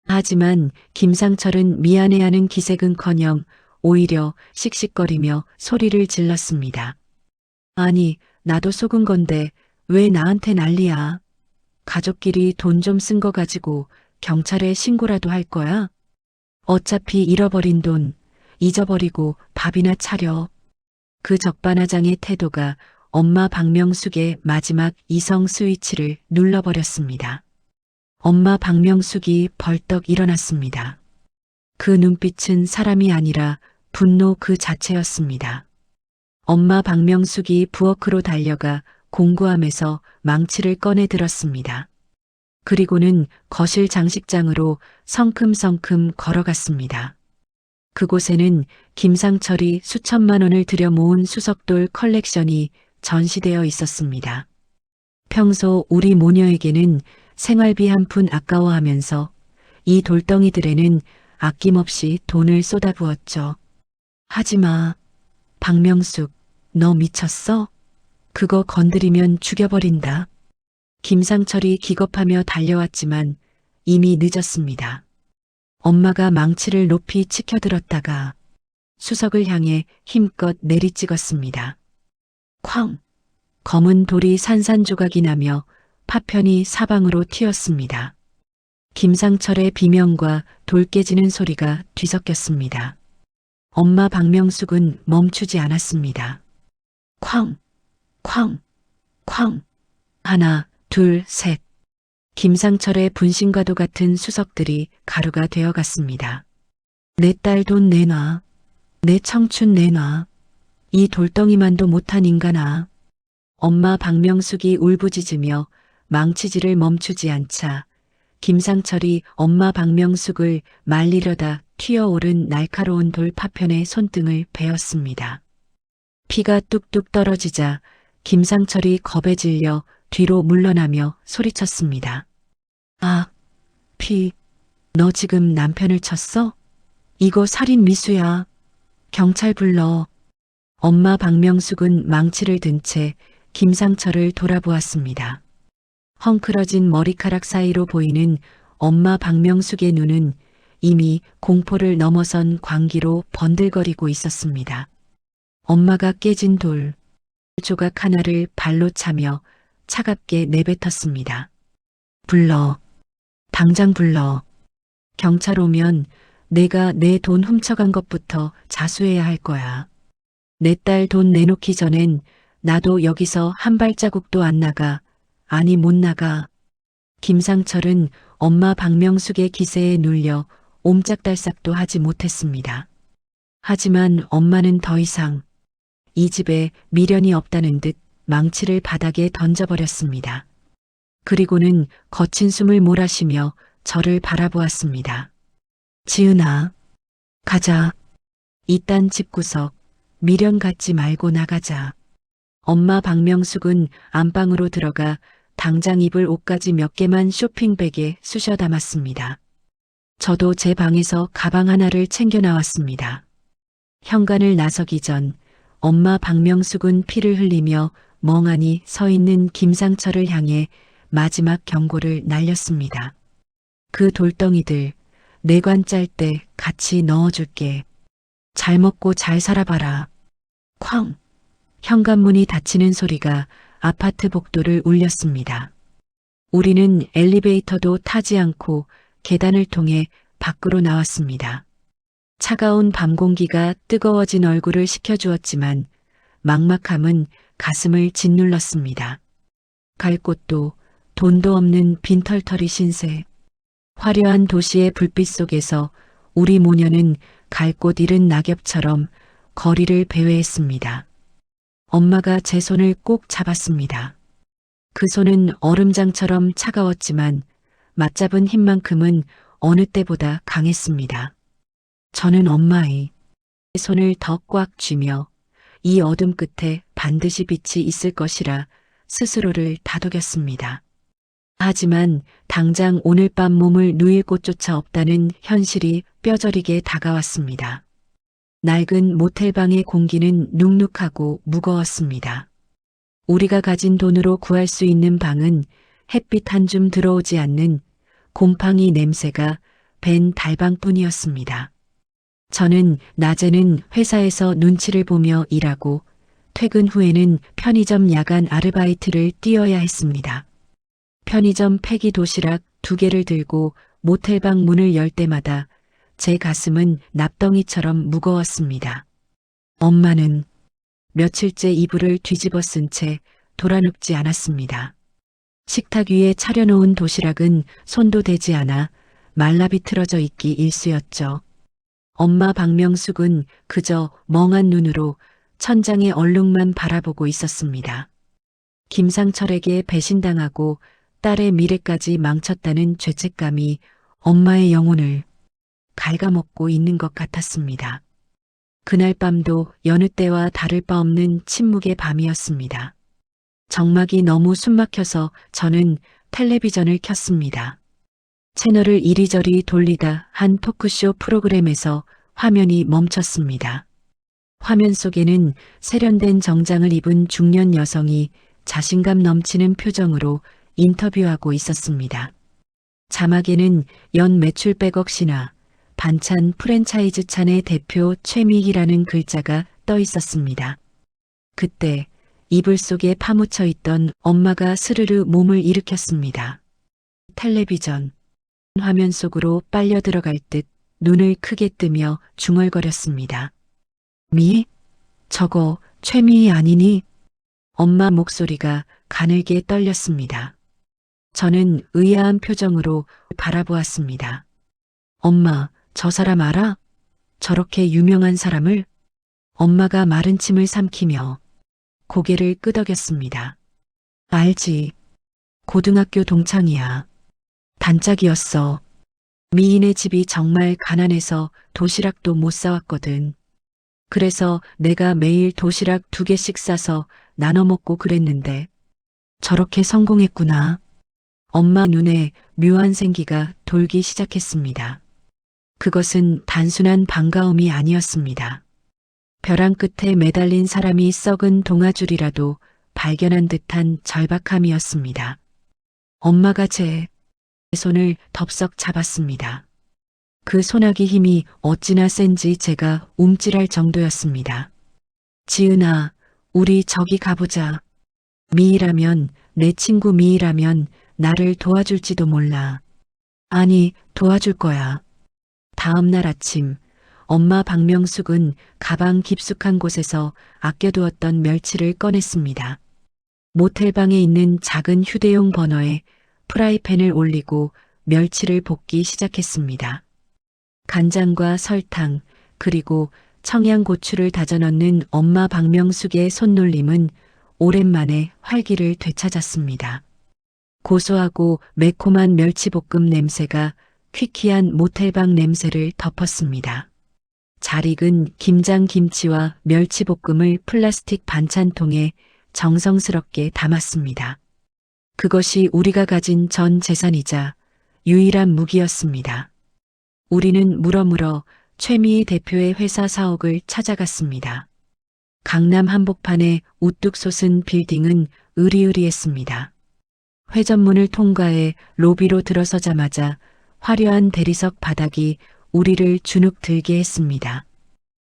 하지만 김상철은 미안해하는 기색은커녕 오히려 씩씩거리며 소리를 질렀습니다. 아니, 나도 속은 건데 왜 나한테 난리야. 가족끼리 돈 좀 쓴 거 가지고 경찰에 신고라도 할 거야? 어차피 잃어버린 돈 잊어버리고 밥이나 차려. 그 적반하장의 태도가 엄마 박명숙의 마지막 이성 스위치를 눌러버렸습니다. 엄마 박명숙이 벌떡 일어났습니다. 그 눈빛은 사람이 아니라 분노 그 자체였습니다. 엄마 박명숙이 부엌으로 달려가 공구함에서 망치를 꺼내 들었습니다. 그리고는 거실 장식장으로 성큼성큼 걸어갔습니다. 그곳에는 김상철이 수천만 원을 들여 모은 수석돌 컬렉션이 전시되어 있었습니다. 평소 우리 모녀에게는 생활비 한 푼 아까워하면서 이 돌덩이들에는 아낌없이 돈을 쏟아부었죠. 하지마. 박명숙, 너 미쳤어? 그거 건드리면 죽여버린다. 김상철이 기겁하며 달려왔지만 이미 늦었습니다. 엄마가 망치를 높이 치켜들었다가 수석을 향해 힘껏 내리찍었습니다. 쾅! 검은 돌이 산산조각이 나며 파편이 사방으로 튀었습니다. 김상철의 비명과 돌 깨지는 소리가 뒤섞였습니다. 엄마 박명숙은 멈추지 않았습니다. 쾅! 쾅! 쾅! 하나, 둘, 셋. 김상철의 분신과도 같은 수석들이 가루가 되어갔습니다. 내 딸 돈 내놔. 내 청춘 내놔. 이 돌덩이만도 못한 인간아. 엄마 박명숙이 울부짖으며 망치질을 멈추지 않자 김상철이 엄마 박명숙을 말리려다 튀어오른 날카로운 돌 파편의 손등을 베었습니다. 피가 뚝뚝 떨어지자 김상철이 겁에 질려 뒤로 물러나며 소리쳤습니다. 아, 피, 너 지금 남편을 쳤어? 이거 살인 미수야. 경찰 불러. 엄마 박명숙은 망치를 든 채 김상철을 돌아보았습니다. 헝클어진 머리카락 사이로 보이는 엄마 박명숙의 눈은 이미 공포를 넘어선 광기로 번들거리고 있었습니다. 엄마가 깨진 돌 조각 하나를 발로 차며 차갑게 내뱉었습니다. 불러. 당장 불러. 경찰 오면 내가 내 돈 훔쳐간 것부터 자수해야 할 거야. 내 딸 돈 내놓기 전엔 나도 여기서 한 발자국도 안 나가. 아니 못 나가. 김상철은 엄마 박명숙의 기세에 눌려 옴짝달싹도 하지 못했습니다. 하지만 엄마는 더 이상 이 집에 미련이 없다는 듯 망치를 바닥에 던져버렸습니다. 그리고는 거친 숨을 몰아쉬며 저를 바라보았습니다. 지은아, 가자. 이딴 집구석 미련 갖지 말고 나가자. 엄마 박명숙은 안방으로 들어가 당장 입을 옷까지 몇 개만 쇼핑백에 쑤셔 담았습니다. 저도 제 방에서 가방 하나를 챙겨 나왔습니다. 현관을 나서기 전 엄마 박명숙은 피를 흘리며 멍하니 서 있는 김상철을 향해 마지막 경고를 날렸습니다. 그 돌덩이들 내관 짤 때 같이 넣어줄게. 잘 먹고 잘 살아봐라. 쾅! 현관문이 닫히는 소리가 아파트 복도를 울렸습니다. 우리는 엘리베이터도 타지 않고 계단을 통해 밖으로 나왔습니다. 차가운 밤 공기가 뜨거워진 얼굴을 식혀주었지만 막막함은 가슴을 짓눌렀습니다. 갈 곳도 돈도 없는 빈털터리 신세. 화려한 도시의 불빛 속에서 우리 모녀는 갈 곳 잃은 낙엽처럼 거리를 배회했습니다. 엄마가 제 손을 꼭 잡았습니다. 그 손은 얼음장처럼 차가웠지만 맞잡은 힘만큼은 어느 때보다 강했습니다. 저는 엄마의 손을 더 꽉 쥐며 이 어둠 끝에 반드시 빛이 있을 것이라 스스로를 다독였습니다. 하지만 당장 오늘 밤 몸을 누일 곳조차 없다는 현실이 뼈저리게 다가왔습니다. 낡은 모텔방의 공기는 눅눅하고 무거웠습니다. 우리가 가진 돈으로 구할 수 있는 방은 햇빛 한 줌 들어오지 않는 곰팡이 냄새가 밴 달방뿐이었습니다. 저는 낮에는 회사에서 눈치를 보며 일하고 퇴근 후에는 편의점 야간 아르바이트를 뛰어야 했습니다. 편의점 폐기 도시락 2개를 들고 모텔방 문을 열 때마다 제 가슴은 납덩이처럼 무거웠습니다. 엄마는 며칠째 이불을 뒤집어 쓴 채 돌아눕지 않았습니다. 식탁 위에 차려놓은 도시락은 손도 대지 않아 말라 비틀어져 있기 일쑤였죠. 엄마 박명숙은 그저 멍한 눈으로 천장의 얼룩만 바라보고 있었습니다. 김상철에게 배신당하고 딸의 미래까지 망쳤다는 죄책감이 엄마의 영혼을 갉아먹고 있는 것 같았습니다. 그날 밤도 여느 때와 다를 바 없는 침묵의 밤이었습니다. 정막이 너무 숨막혀서 저는 텔레비전을 켰습니다. 채널을 이리저리 돌리다 한 토크쇼 프로그램에서 화면이 멈췄습니다. 화면 속에는 세련된 정장을 입은 중년 여성이 자신감 넘치는 표정으로 인터뷰하고 있었습니다. 자막에는 연 매출 100억 신화, 반찬 프랜차이즈 찬의 대표 최미희라는 글자가 떠 있었습니다. 그때 이불 속에 파묻혀 있던 엄마가 스르르 몸을 일으켰습니다. 텔레비전 화면 속으로 빨려 들어갈 듯 눈을 크게 뜨며 중얼거렸습니다. 미? 저거 최미희 아니니? 엄마 목소리가 가늘게 떨렸습니다. 저는 의아한 표정으로 바라보았습니다. 엄마, 저 사람 알아? 저렇게 유명한 사람을? 엄마가 마른 침을 삼키며 고개를 끄덕였습니다. 알지. 고등학교 동창이야. 단짝이었어. 미인의 집이 정말 가난해서 도시락도 못 사왔거든. 그래서 내가 매일 도시락 2개씩 싸서 나눠 먹고 그랬는데 저렇게 성공했구나. 엄마 눈에 묘한 생기가 돌기 시작했습니다. 그것은 단순한 반가움이 아니었습니다. 벼랑 끝에 매달린 사람이 썩은 동아줄이라도 발견한 듯한 절박함이었습니다. 엄마가 제 손을 덥석 잡았습니다. 그 손아귀 힘이 어찌나 센지 제가 움찔할 정도였습니다. 지은아, 우리 저기 가보자. 미희라면, 내 친구 미희라면 나를 도와줄지도 몰라. 아니, 도와줄 거야. 다음 날 아침, 엄마 박명숙은 가방 깊숙한 곳에서 아껴두었던 멸치를 꺼냈습니다. 모텔방에 있는 작은 휴대용 버너에 프라이팬을 올리고 멸치를 볶기 시작했습니다. 간장과 설탕, 그리고 청양고추를 다져 넣는 엄마 박명숙의 손놀림은 오랜만에 활기를 되찾았습니다. 고소하고 매콤한 멸치볶음 냄새가 퀴퀴한 모텔방 냄새를 덮었습니다. 잘 익은 김장김치와 멸치볶음을 플라스틱 반찬통에 정성스럽게 담았습니다. 그것이 우리가 가진 전 재산이자 유일한 무기였습니다. 우리는 물어물어 최미희 대표의 회사 사옥을 찾아갔습니다. 강남 한복판의 우뚝 솟은 빌딩은 으리으리했습니다. 회전문을 통과해 로비로 들어서자마자 화려한 대리석 바닥이 우리를 주눅 들게 했습니다.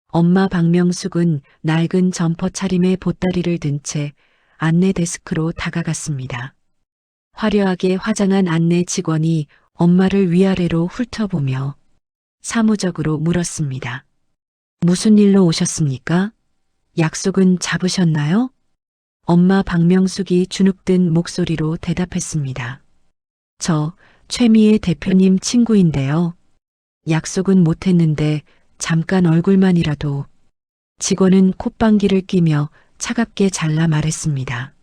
엄마 박명숙은 낡은 점퍼 차림의 보따리를 든 채 안내 데스크로 다가갔습니다. 화려하게 화장한 안내 직원이 엄마를 위아래로 훑어보며 사무적으로 물었습니다. 무슨 일로 오셨습니까? 약속은 잡으셨나요? 엄마 박명숙이 주눅든 목소리로 대답했습니다. 저 최미애 대표님 친구인데요. 약속은 못했는데 잠깐 얼굴만이라도. 직원은 콧방귀를 뀌며 차갑게 잘라 말했습니다.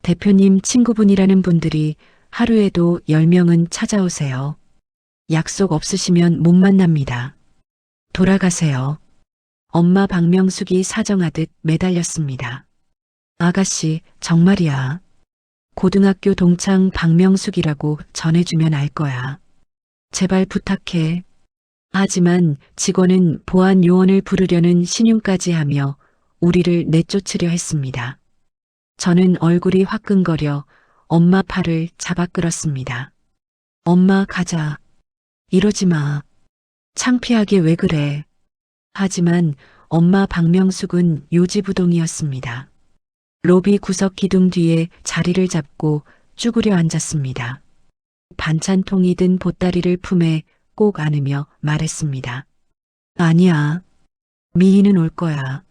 대표님 친구분이라는 분들이 하루에도 10명은 찾아오세요. 약속 없으시면 못 만납니다. 돌아가세요. 엄마 박명숙이 사정하듯 매달렸습니다. 아가씨, 정말이야. 고등학교 동창 박명숙이라고 전해주면 알 거야. 제발 부탁해. 하지만 직원은 보안 요원을 부르려는 신용까지 하며 우리를 내쫓으려 했습니다. 저는 얼굴이 화끈거려 엄마 팔을 잡아 끌었습니다. 엄마 가자. 이러지 마. 창피하게 왜 그래. 하지만 엄마 박명숙은 요지부동이었습니다. 로비 구석 기둥 뒤에 자리를 잡고 쭈그려 앉았습니다. 반찬통이 든 보따리를 품에 꼭 안으며 말했습니다. 아니야. 미희는 올 거야.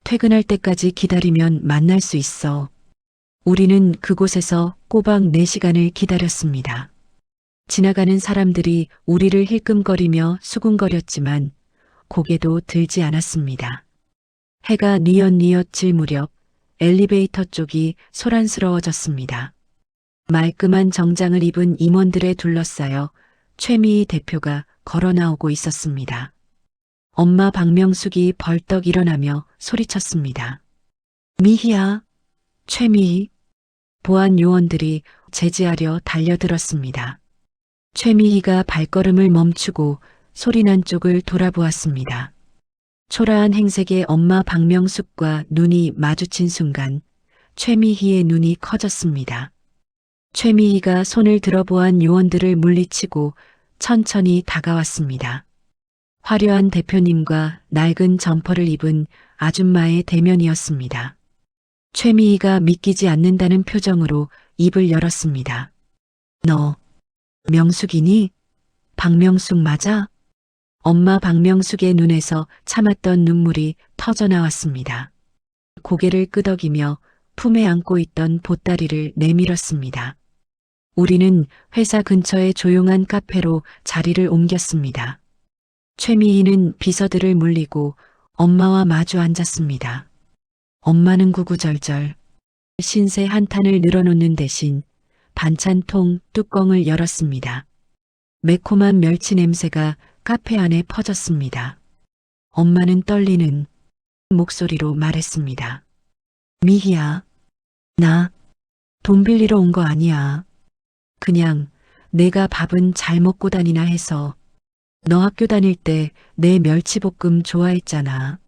퇴근할 때까지 기다리면 만날 수 있어. 우리는 그곳에서 꼬박 4시간을 기다렸습니다. 지나가는 사람들이 우리를 힐끔거리며 수군거렸지만 고개도 들지 않았습니다. 해가 뉘엿뉘엿 질 무렵 엘리베이터 쪽이 소란스러워졌습니다. 말끔한 정장을 입은 임원들에 둘러싸여 최미희 대표가 걸어 나오고 있었습니다. 엄마 박명숙이 벌떡 일어나며 소리쳤습니다. 미희야, 최미희. 보안 요원들이 제지하려 달려들었습니다. 최미희가 발걸음을 멈추고 소리난 쪽을 돌아보았습니다. 초라한 행색의 엄마 박명숙과 눈이 마주친 순간 최미희의 눈이 커졌습니다. 최미희가 손을 들어보안 요원들을 물리치고 천천히 다가왔습니다. 화려한 대표님과 낡은 점퍼를 입은 아줌마의 대면이었습니다. 최미희가 믿기지 않는다는 표정으로 입을 열었습니다. 너, 명숙이니? 박명숙 맞아? 엄마 박명숙의 눈에서 참았던 눈물이 터져 나왔습니다. 고개를 끄덕이며 품에 안고 있던 보따리를 내밀었습니다. 우리는 회사 근처의 조용한 카페로 자리를 옮겼습니다. 최미희는 비서들을 물리고 엄마와 마주 앉았습니다. 엄마는 구구절절 신세 한탄을 늘어놓는 대신 반찬통 뚜껑을 열었습니다. 매콤한 멸치 냄새가 카페 안에 퍼졌습니다. 엄마는 떨리는 목소리로 말했습니다. 미희야, 나 돈 빌리러 온 거 아니야. 그냥 내가 밥은 잘 먹고 다니나 해서. 너 학교 다닐 때 내 멸치볶음 좋아했잖아.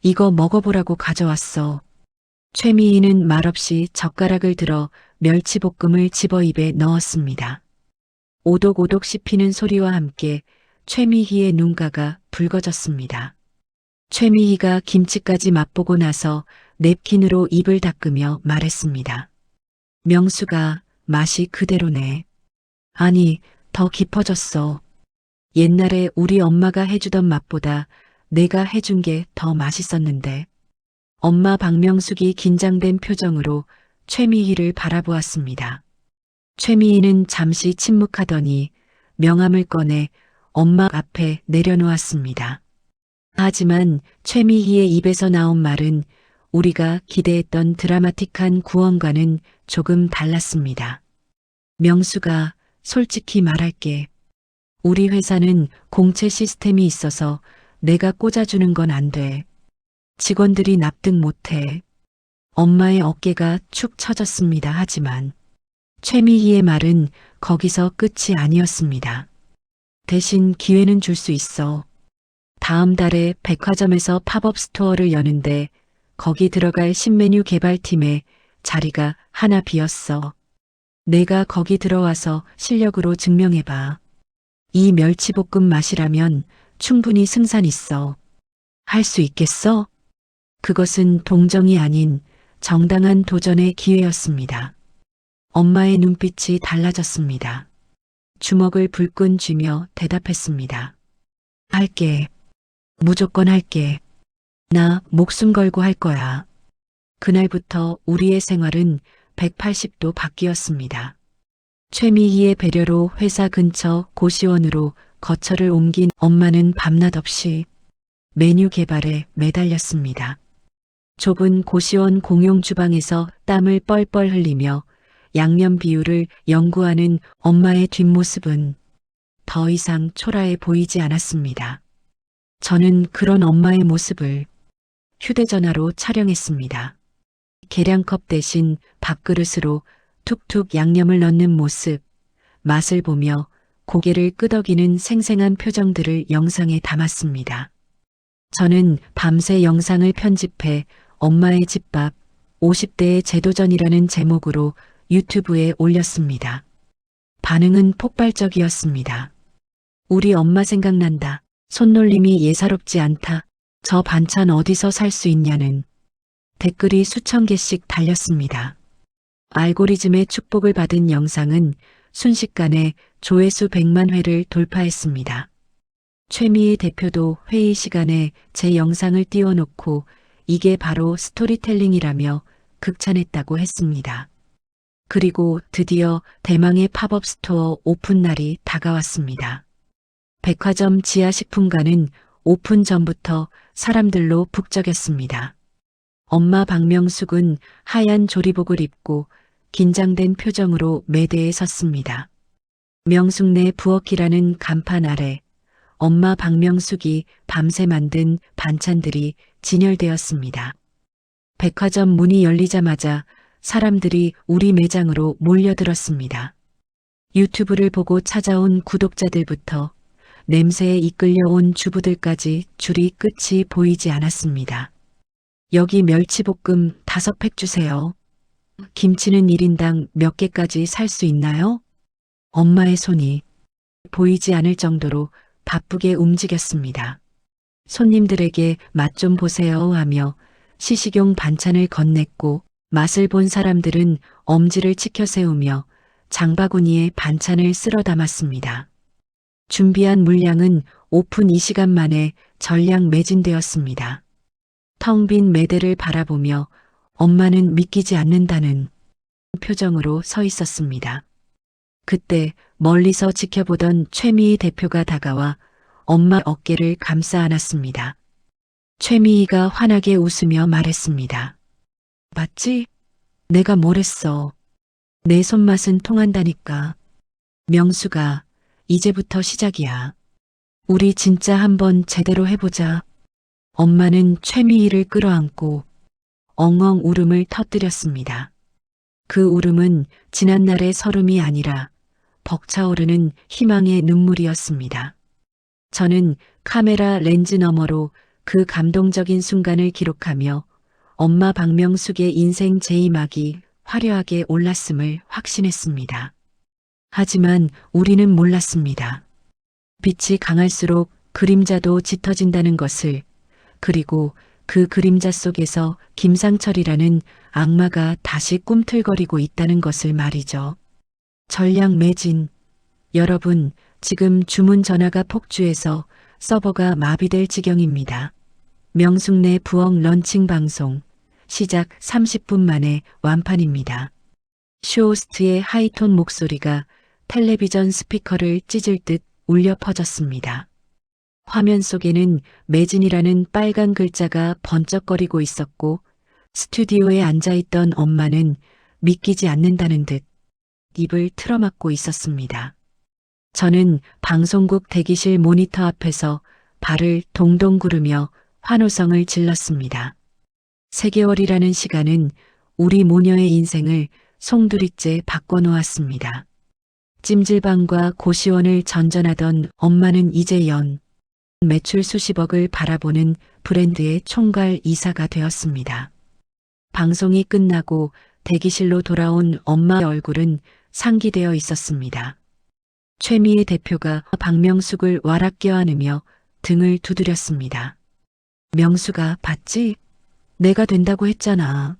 이거 먹어보라고 가져왔어. 최미희는 말없이 젓가락을 들어 멸치볶음을 집어 입에 넣었습니다. 오독오독 씹히는 소리와 함께 최미희의 눈가가 붉어졌습니다. 최미희가 김치까지 맛보고 나서 냅킨으로 입을 닦으며 말했습니다. 명수가 맛이 그대로네. 아니, 더 깊어졌어. 옛날에 우리 엄마가 해주던 맛보다 내가 해준 게 더 맛있었는데. 엄마 박명숙이 긴장된 표정으로 최미희를 바라보았습니다. 최미희는 잠시 침묵하더니 명함을 꺼내 엄마 앞에 내려놓았습니다. 하지만 최미희의 입에서 나온 말은 우리가 기대했던 드라마틱한 구원과는 조금 달랐습니다. 명수가 솔직히 말할게. 우리 회사는 공채 시스템이 있어서 내가 꽂아주는 건 안 돼. 직원들이 납득 못해. 엄마의 어깨가 축 처졌습니다. 하지만 최미희의 말은 거기서 끝이 아니었습니다. 대신 기회는 줄 수 있어. 다음 달에 백화점에서 팝업 스토어를 여는데 거기 들어갈 신메뉴 개발팀에 자리가 하나 비었어. 내가 거기 들어와서 실력으로 증명해봐. 이 멸치볶음 맛이라면 충분히 승산 있어. 할 수 있겠어? 그것은 동정이 아닌 정당한 도전의 기회였습니다. 엄마의 눈빛이 달라졌습니다. 주먹을 불끈 쥐며 대답했습니다. 할게. 무조건 할게. 나 목숨 걸고 할 거야. 그날부터 우리의 생활은 180도 바뀌었습니다. 최미희의 배려로 회사 근처 고시원으로 거처를 옮긴 엄마는 밤낮 없이 메뉴 개발에 매달렸습니다. 좁은 고시원 공용 주방에서 땀을 뻘뻘 흘리며 양념 비율을 연구하는 엄마의 뒷모습은 더 이상 초라해 보이지 않았습니다. 저는 그런 엄마의 모습을 휴대전화로 촬영했습니다. 계량컵 대신 밥그릇으로 툭툭 양념을 넣는 모습, 맛을 보며 고개를 끄덕이는 생생한 표정들을 영상에 담았습니다. 저는 밤새 영상을 편집해 엄마의 집밥 50대의 재도전이라는 제목으로 유튜브에 올렸습니다. 반응은 폭발적이었습니다. 우리 엄마 생각난다. 손놀림이 예사롭지 않다. 저 반찬 어디서 살 수 있냐는 댓글이 수천 개씩 달렸습니다. 알고리즘의 축복을 받은 영상은 순식간에 조회수 100만 회를 돌파했습니다. 최미희 대표도 회의 시간에 제 영상을 띄워놓고 이게 바로 스토리텔링이라며 극찬했다고 했습니다. 그리고 드디어 대망의 팝업 스토어 오픈 날이 다가왔습니다. 백화점 지하식품관은 오픈 전부터 사람들로 북적였습니다. 엄마 박명숙은 하얀 조리복을 입고 긴장된 표정으로 매대에 섰습니다. 명숙네 부엌이라는 간판 아래 엄마 박명숙이 밤새 만든 반찬들이 진열되었습니다. 백화점 문이 열리자마자 사람들이 우리 매장으로 몰려들었습니다. 유튜브를 보고 찾아온 구독자들부터 냄새에 이끌려온 주부들까지 줄이 끝이 보이지 않았습니다. 여기 멸치볶음 5팩 주세요. 김치는 1인당 몇 개까지 살 수 있나요? 엄마의 손이 보이지 않을 정도로 바쁘게 움직였습니다. 손님들에게 맛 좀 보세요 하며 시식용 반찬을 건넸고 맛을 본 사람들은 엄지를 치켜 세우며 장바구니에 반찬을 쓸어 담았습니다. 준비한 물량은 오픈 2시간 만에 전량 매진되었습니다. 텅 빈 매대를 바라보며 엄마는 믿기지 않는다는 표정으로 서 있었습니다. 그때 멀리서 지켜보던 최미희 대표가 다가와 엄마 어깨를 감싸 안았습니다. 최미희가 환하게 웃으며 말했습니다. 맞지? 내가 뭘 했어. 내 손맛은 통한다니까. 명수가 이제부터 시작이야. 우리 진짜 한번 제대로 해보자. 엄마는 최미희를 끌어안고 엉엉 울음을 터뜨렸습니다. 그 울음은 지난날의 서름이 아니라 벅차오르는 희망의 눈물이었습니다. 저는 카메라 렌즈 너머로 그 감동적인 순간을 기록하며 엄마 박명숙의 인생 제2막이 화려하게 올랐음을 확신했습니다. 하지만 우리는 몰랐습니다. 빛이 강할수록 그림자도 짙어진다는 것을, 그리고 그 그림자 속에서 김상철이라는 악마가 다시 꿈틀거리고 있다는 것을 말이죠. 전량 매진. 여러분, 지금 주문 전화가 폭주해서 서버가 마비될 지경입니다. 명숙내 부엌 런칭 방송 시작 30분 만에 완판입니다. 쇼호스트의 하이톤 목소리가 텔레비전 스피커를 찢을 듯 울려 퍼졌습니다. 화면 속에는 매진이라는 빨간 글자가 번쩍거리고 있었고 스튜디오에 앉아있던 엄마는 믿기지 않는다는 듯 입을 틀어막고 있었습니다. 저는 방송국 대기실 모니터 앞에서 발을 동동 구르며 환호성을 질렀습니다. 3개월이라는 시간은 우리 모녀의 인생을 송두리째 바꿔놓았습니다. 찜질방과 고시원을 전전하던 엄마는 이제 매출 수십억을 바라보는 브랜드의 총괄 이사가 되었습니다. 방송이 끝나고 대기실로 돌아온 엄마의 얼굴은 상기되어 있었습니다. 최미애 대표가 박명숙을 와락 껴안으며 등을 두드렸습니다. 명수가 봤지? 내가 된다고 했잖아.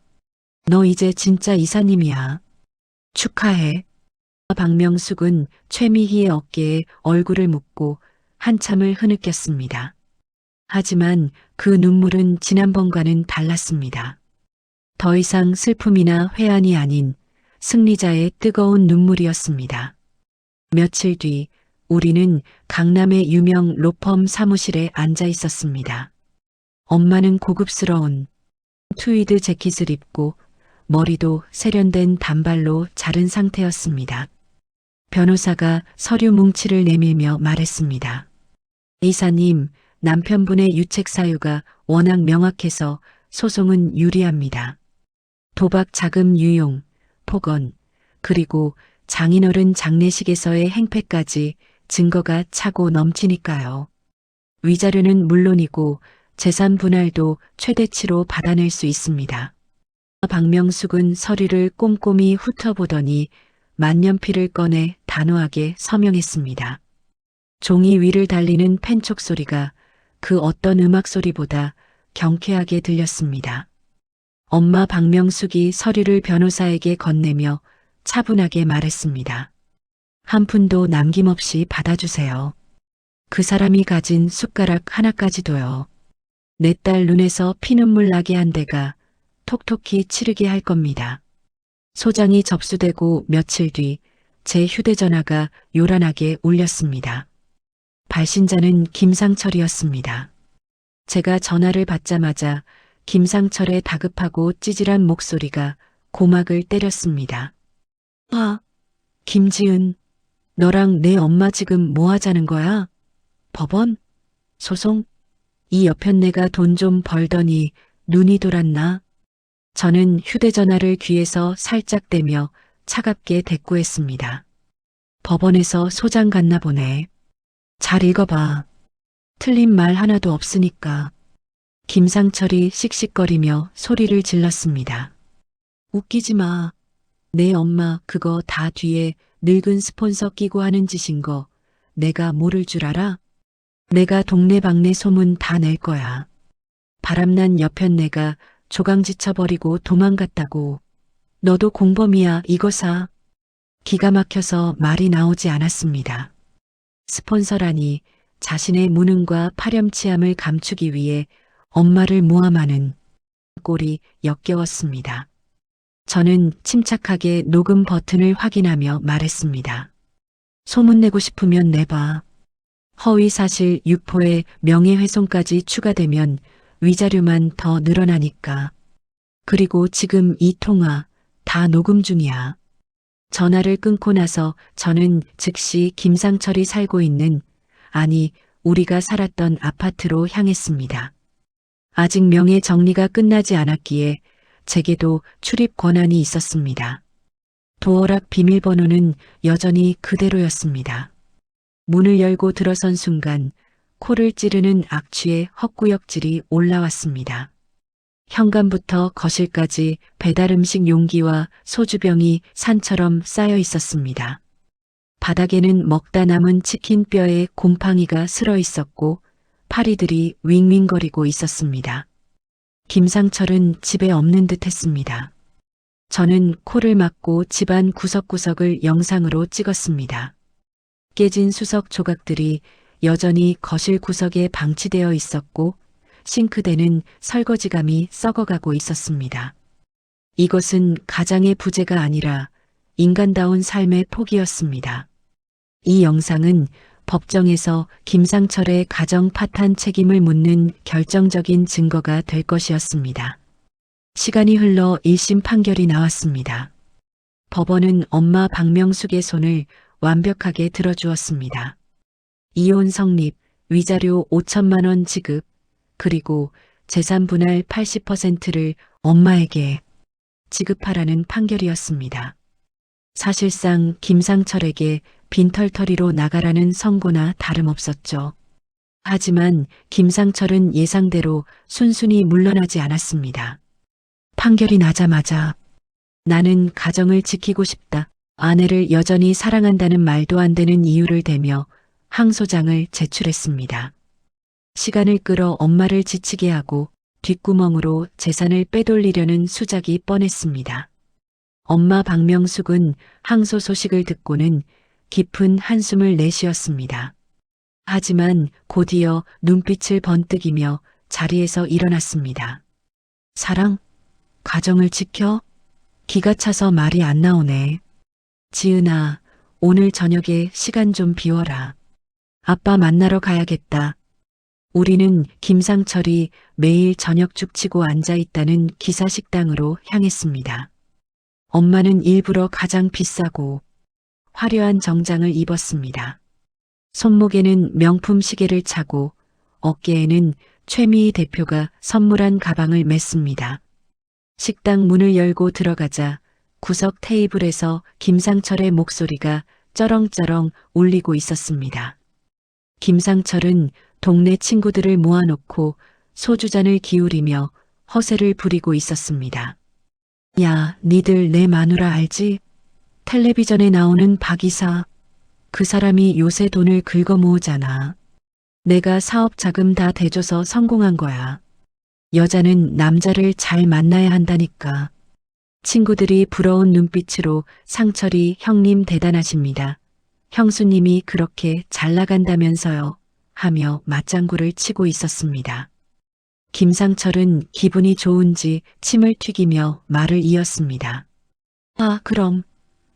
너 이제 진짜 이사님이야. 축하해. 박명숙은 최미희의 어깨에 얼굴을 묻고 한참을 흐느꼈습니다. 하지만 그 눈물은 지난번과는 달랐습니다. 더 이상 슬픔이나 회한이 아닌 승리자의 뜨거운 눈물이었습니다. 며칠 뒤 우리는 강남의 유명 로펌 사무실에 앉아 있었습니다. 엄마는 고급스러운 트위드 재킷을 입고 머리도 세련된 단발로 자른 상태였습니다. 변호사가 서류 뭉치를 내밀며 말했습니다. 이사님, 남편분의 유책 사유가 워낙 명확해서 소송은 유리합니다. 도박 자금 유용, 폭언, 그리고 장인어른 장례식에서의 행패까지 증거가 차고 넘치니까요. 위자료는 물론이고 재산 분할도 최대치로 받아낼 수 있습니다. 박명숙은 서류를 꼼꼼히 훑어보더니 만년필을 꺼내 단호하게 서명했습니다. 종이 위를 달리는 펜촉 소리가 그 어떤 음악 소리보다 경쾌하게 들렸습니다. 엄마 박명숙이 서류를 변호사에게 건네며 차분하게 말했습니다. 한 푼도 남김없이 받아주세요. 그 사람이 가진 숟가락 하나까지도요. 내 딸 눈에서 피눈물 나게 한 데가 톡톡히 치르게 할 겁니다. 소장이 접수되고 며칠 뒤 제 휴대전화가 요란하게 울렸습니다. 발신자는 김상철이었습니다. 제가 전화를 받자마자 김상철의 다급하고 찌질한 목소리가 고막을 때렸습니다. 김지은, 너랑 내 엄마 지금 뭐 하자는 거야? 법원? 소송? 이 여편네가 돈 좀 벌더니 눈이 돌았나? 저는 휴대전화를 귀에서 살짝 대며 차갑게 대꾸했습니다. 법원에서 소장 갔나 보네. 잘 읽어봐. 틀린 말 하나도 없으니까. 김상철이 씩씩거리며 소리를 질렀습니다. 웃기지 마. 내 엄마 그거 다 뒤에 늙은 스폰서 끼고 하는 짓인 거 내가 모를 줄 알아? 내가 동네방네 소문 다 낼 거야. 바람난 여편네가 조강지쳐버리고 도망갔다고. 너도 공범이야 이거사. 기가 막혀서 말이 나오지 않았습니다. 스폰서라니 자신의 무능과 파렴치함을 감추기 위해 엄마를 모함하는 꼴이 역겨웠습니다. 저는 침착하게 녹음 버튼을 확인하며 말했습니다. 소문내고 싶으면 내봐. 허위사실 유포에 명예훼손까지 추가되면 위자료만 더 늘어나니까. 그리고 지금 이 통화 다 녹음 중이야. 전화를 끊고 나서 저는 즉시 김상철이 살고 있는, 아니 우리가 살았던 아파트로 향했습니다. 아직 명예 정리가 끝나지 않았기에 제게도 출입 권한이 있었습니다. 도어락 비밀번호는 여전히 그대로였습니다. 문을 열고 들어선 순간 코를 찌르는 악취의 헛구역질이 올라왔습니다. 현관부터 거실까지 배달음식 용기와 소주병이 산처럼 쌓여 있었습니다. 바닥에는 먹다 남은 치킨 뼈에 곰팡이가 슬어 있었고 파리들이 윙윙거리고 있었습니다. 김상철은 집에 없는 듯 했습니다. 저는 코를 막고 집안 구석구석을 영상으로 찍었습니다. 깨진 수석 조각들이 여전히 거실 구석에 방치되어 있었고 싱크대는 설거지감이 썩어가고 있었습니다. 이것은 가장의 부재가 아니라 인간다운 삶의 포기였습니다. 이 영상은 법정에서 김상철의 가정 파탄 책임을 묻는 결정적인 증거가 될 것이었습니다. 시간이 흘러 1심 판결이 나왔습니다. 법원은 엄마 박명숙의 손을 완벽하게 들어주었습니다. 이혼 성립, 위자료 5천만 원 지급, 그리고 재산 분할 80%를 엄마에게 지급하라는 판결이었습니다. 사실상 김상철에게 빈털터리로 나가라는 선고나 다름없었죠. 하지만 김상철은 예상대로 순순히 물러나지 않았습니다. 판결이 나자마자 나는 가정을 지키고 싶다. 아내를 여전히 사랑한다는 말도 안 되는 이유를 대며 항소장을 제출했습니다. 시간을 끌어 엄마를 지치게 하고 뒷구멍으로 재산을 빼돌리려는 수작이 뻔했습니다. 엄마 박명숙은 항소 소식을 듣고는 깊은 한숨을 내쉬었습니다. 하지만 곧이어 눈빛을 번뜩이며 자리에서 일어났습니다. 사랑, 가정을 지켜? 기가 차서 말이 안 나오네. 지은아, 오늘 저녁에 시간 좀 비워라. 아빠 만나러 가야겠다. 우리는 김상철이 매일 저녁 죽치고 앉아있다는 기사식당으로 향했습니다. 엄마는 일부러 가장 비싸고 화려한 정장을 입었습니다. 손목에는 명품 시계를 차고 어깨에는 최미희 대표가 선물한 가방을 맸습니다. 식당 문을 열고 들어가자 구석 테이블에서 김상철의 목소리가 쩌렁쩌렁 울리고 있었습니다. 김상철은 동네 친구들을 모아놓고 소주잔을 기울이며 허세를 부리고 있었습니다. 야, 니들 내 마누라 알지? 텔레비전에 나오는 박이사. 그 사람이 요새 돈을 긁어 모으잖아. 내가 사업 자금 다 대줘서 성공한 거야. 여자는 남자를 잘 만나야 한다니까. 친구들이 부러운 눈빛으로 상철이 형님 대단하십니다. 형수님이 그렇게 잘 나간다면서요. 하며 맞장구를 치고 있었습니다. 김상철은 기분이 좋은지 침을 튀기며 말을 이었습니다. 아, 그럼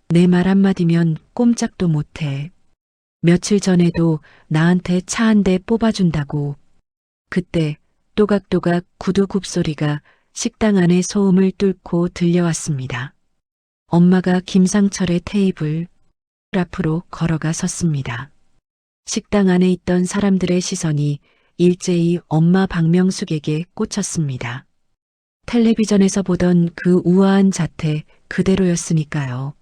내 말 한마디면 꼼짝도 못해. 며칠 전에도 나한테 차 한 대 뽑아준다고. 그때 또각또각 구두 굽소리가 식당 안의 소음을 뚫고 들려왔습니다. 엄마가 김상철의 테이블 앞으로 걸어가 섰습니다. 식당 안에 있던 사람들의 시선이 일제히 엄마 박명숙에게 꽂혔습니다. 텔레비전에서 보던 그 우아한 자태 그대로였으니까요.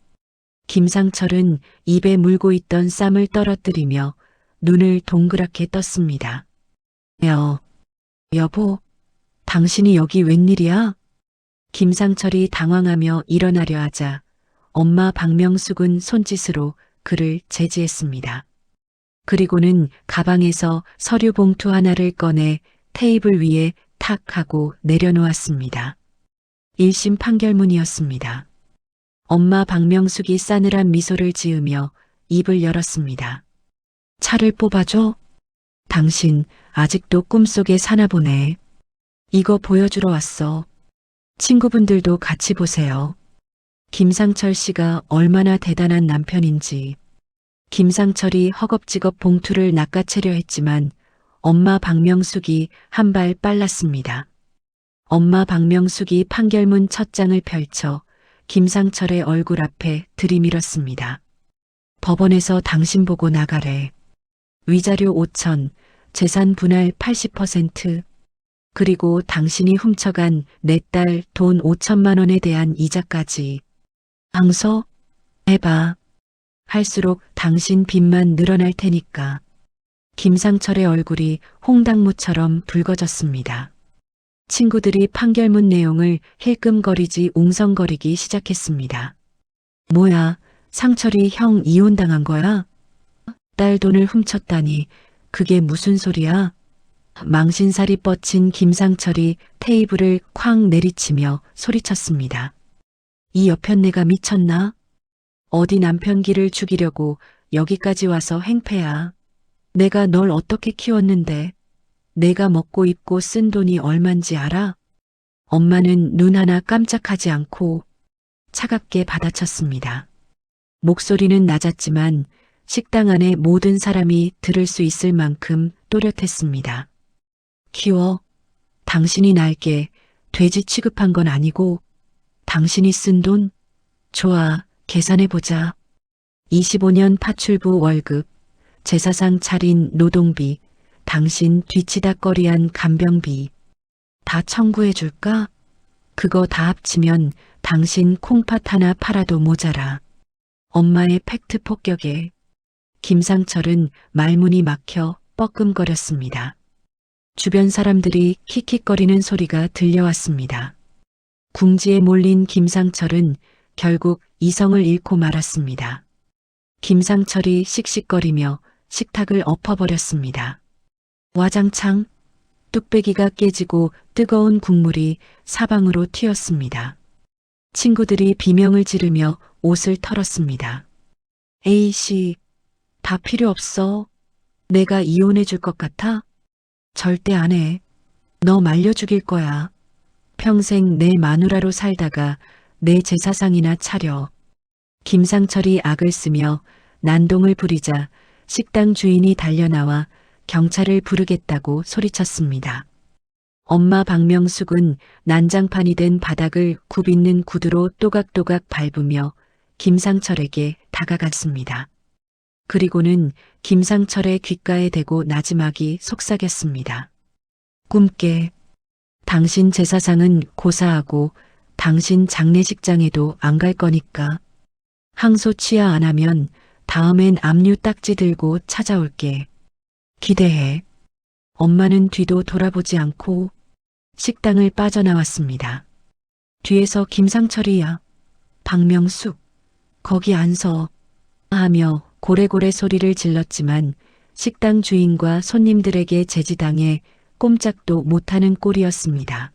김상철은 입에 물고 있던 쌈을 떨어뜨리며 눈을 동그랗게 떴습니다. 여보, 당신이 여기 웬일이야? 김상철이 당황하며 일어나려 하자 엄마 박명숙은 손짓으로 그를 제지했습니다. 그리고는 가방에서 서류 봉투 하나를 꺼내 테이블 위에 탁 하고 내려놓았습니다. 1심 판결문이었습니다. 엄마 박명숙이 싸늘한 미소를 지으며 입을 열었습니다. 차를 뽑아줘? 당신 아직도 꿈속에 사나 보네. 이거 보여주러 왔어. 친구분들도 같이 보세요. 김상철 씨가 얼마나 대단한 남편인지. 김상철이 허겁지겁 봉투를 낚아채려 했지만 엄마 박명숙이 한 발 빨랐습니다. 엄마 박명숙이 판결문 첫 장을 펼쳐 김상철의 얼굴 앞에 들이밀었습니다. 법원에서 당신 보고 나가래. 위자료 5천, 재산 분할 80%, 그리고 당신이 훔쳐간 내 딸 돈 5천만 원에 대한 이자까지. 항소? 해봐. 할수록 당신 빚만 늘어날 테니까. 김상철의 얼굴이 홍당무처럼 붉어졌습니다. 친구들이 판결문 내용을 힐끔거리지 웅성거리기 시작했습니다. 뭐야, 상철이 형 이혼당한 거야? 딸 돈을 훔쳤다니 그게 무슨 소리야? 망신살이 뻗친 김상철이 테이블을 쾅 내리치며 소리쳤습니다. 이 여편네가 미쳤나? 어디 남편 기를 죽이려고 여기까지 와서 행패야. 내가 널 어떻게 키웠는데 내가 먹고 입고 쓴 돈이 얼만지 알아? 엄마는 눈 하나 깜짝하지 않고 차갑게 받아쳤습니다. 목소리는 낮았지만 식당 안의 모든 사람이 들을 수 있을 만큼 또렷했습니다. 키워. 당신이 날게 돼지 취급한 건 아니고 당신이 쓴 돈? 좋아, 계산해보자. 25년 파출부 월급, 제사상 차린 노동비, 당신 뒤치다꺼리한 간병비. 다 청구해줄까? 그거 다 합치면 당신 콩팥 하나 팔아도 모자라. 엄마의 팩트 폭격에 김상철은 말문이 막혀 뻐끔거렸습니다. 주변 사람들이 킥킥거리는 소리가 들려왔습니다. 궁지에 몰린 김상철은 결국 이성을 잃고 말았습니다. 김상철이 씩씩거리며 식탁을 엎어버렸습니다. 와장창 뚝배기가 깨지고 뜨거운 국물이 사방으로 튀었습니다. 친구들이 비명을 지르며 옷을 털었습니다. 에이씨, 다 필요 없어. 내가 이혼해 줄 것 같아? 절대 안 해. 너 말려 죽일 거야. 평생 내 마누라로 살다가 내 제사상이나 차려. 김상철이 악을 쓰며 난동을 부리자 식당 주인이 달려나와 경찰을 부르겠다고 소리쳤습니다. 엄마 박명숙은 난장판이 된 바닥을 굽있는 구두로 또각또각 밟으며 김상철에게 다가갔습니다. 그리고는 김상철의 귓가에 대고 나지막이 속삭였습니다. 꿈깨. 당신 제사상은 고사하고 당신 장례식장에도 안 갈 거니까. 항소 취하 안 하면 다음엔 압류 딱지 들고 찾아올게. 기대해. 엄마는 뒤도 돌아보지 않고 식당을 빠져나왔습니다. 뒤에서 김상철이야. 박명숙, 거기 안 서. 하며 고래고래 소리를 질렀지만 식당 주인과 손님들에게 제지당해 꼼짝도 못하는 꼴이었습니다.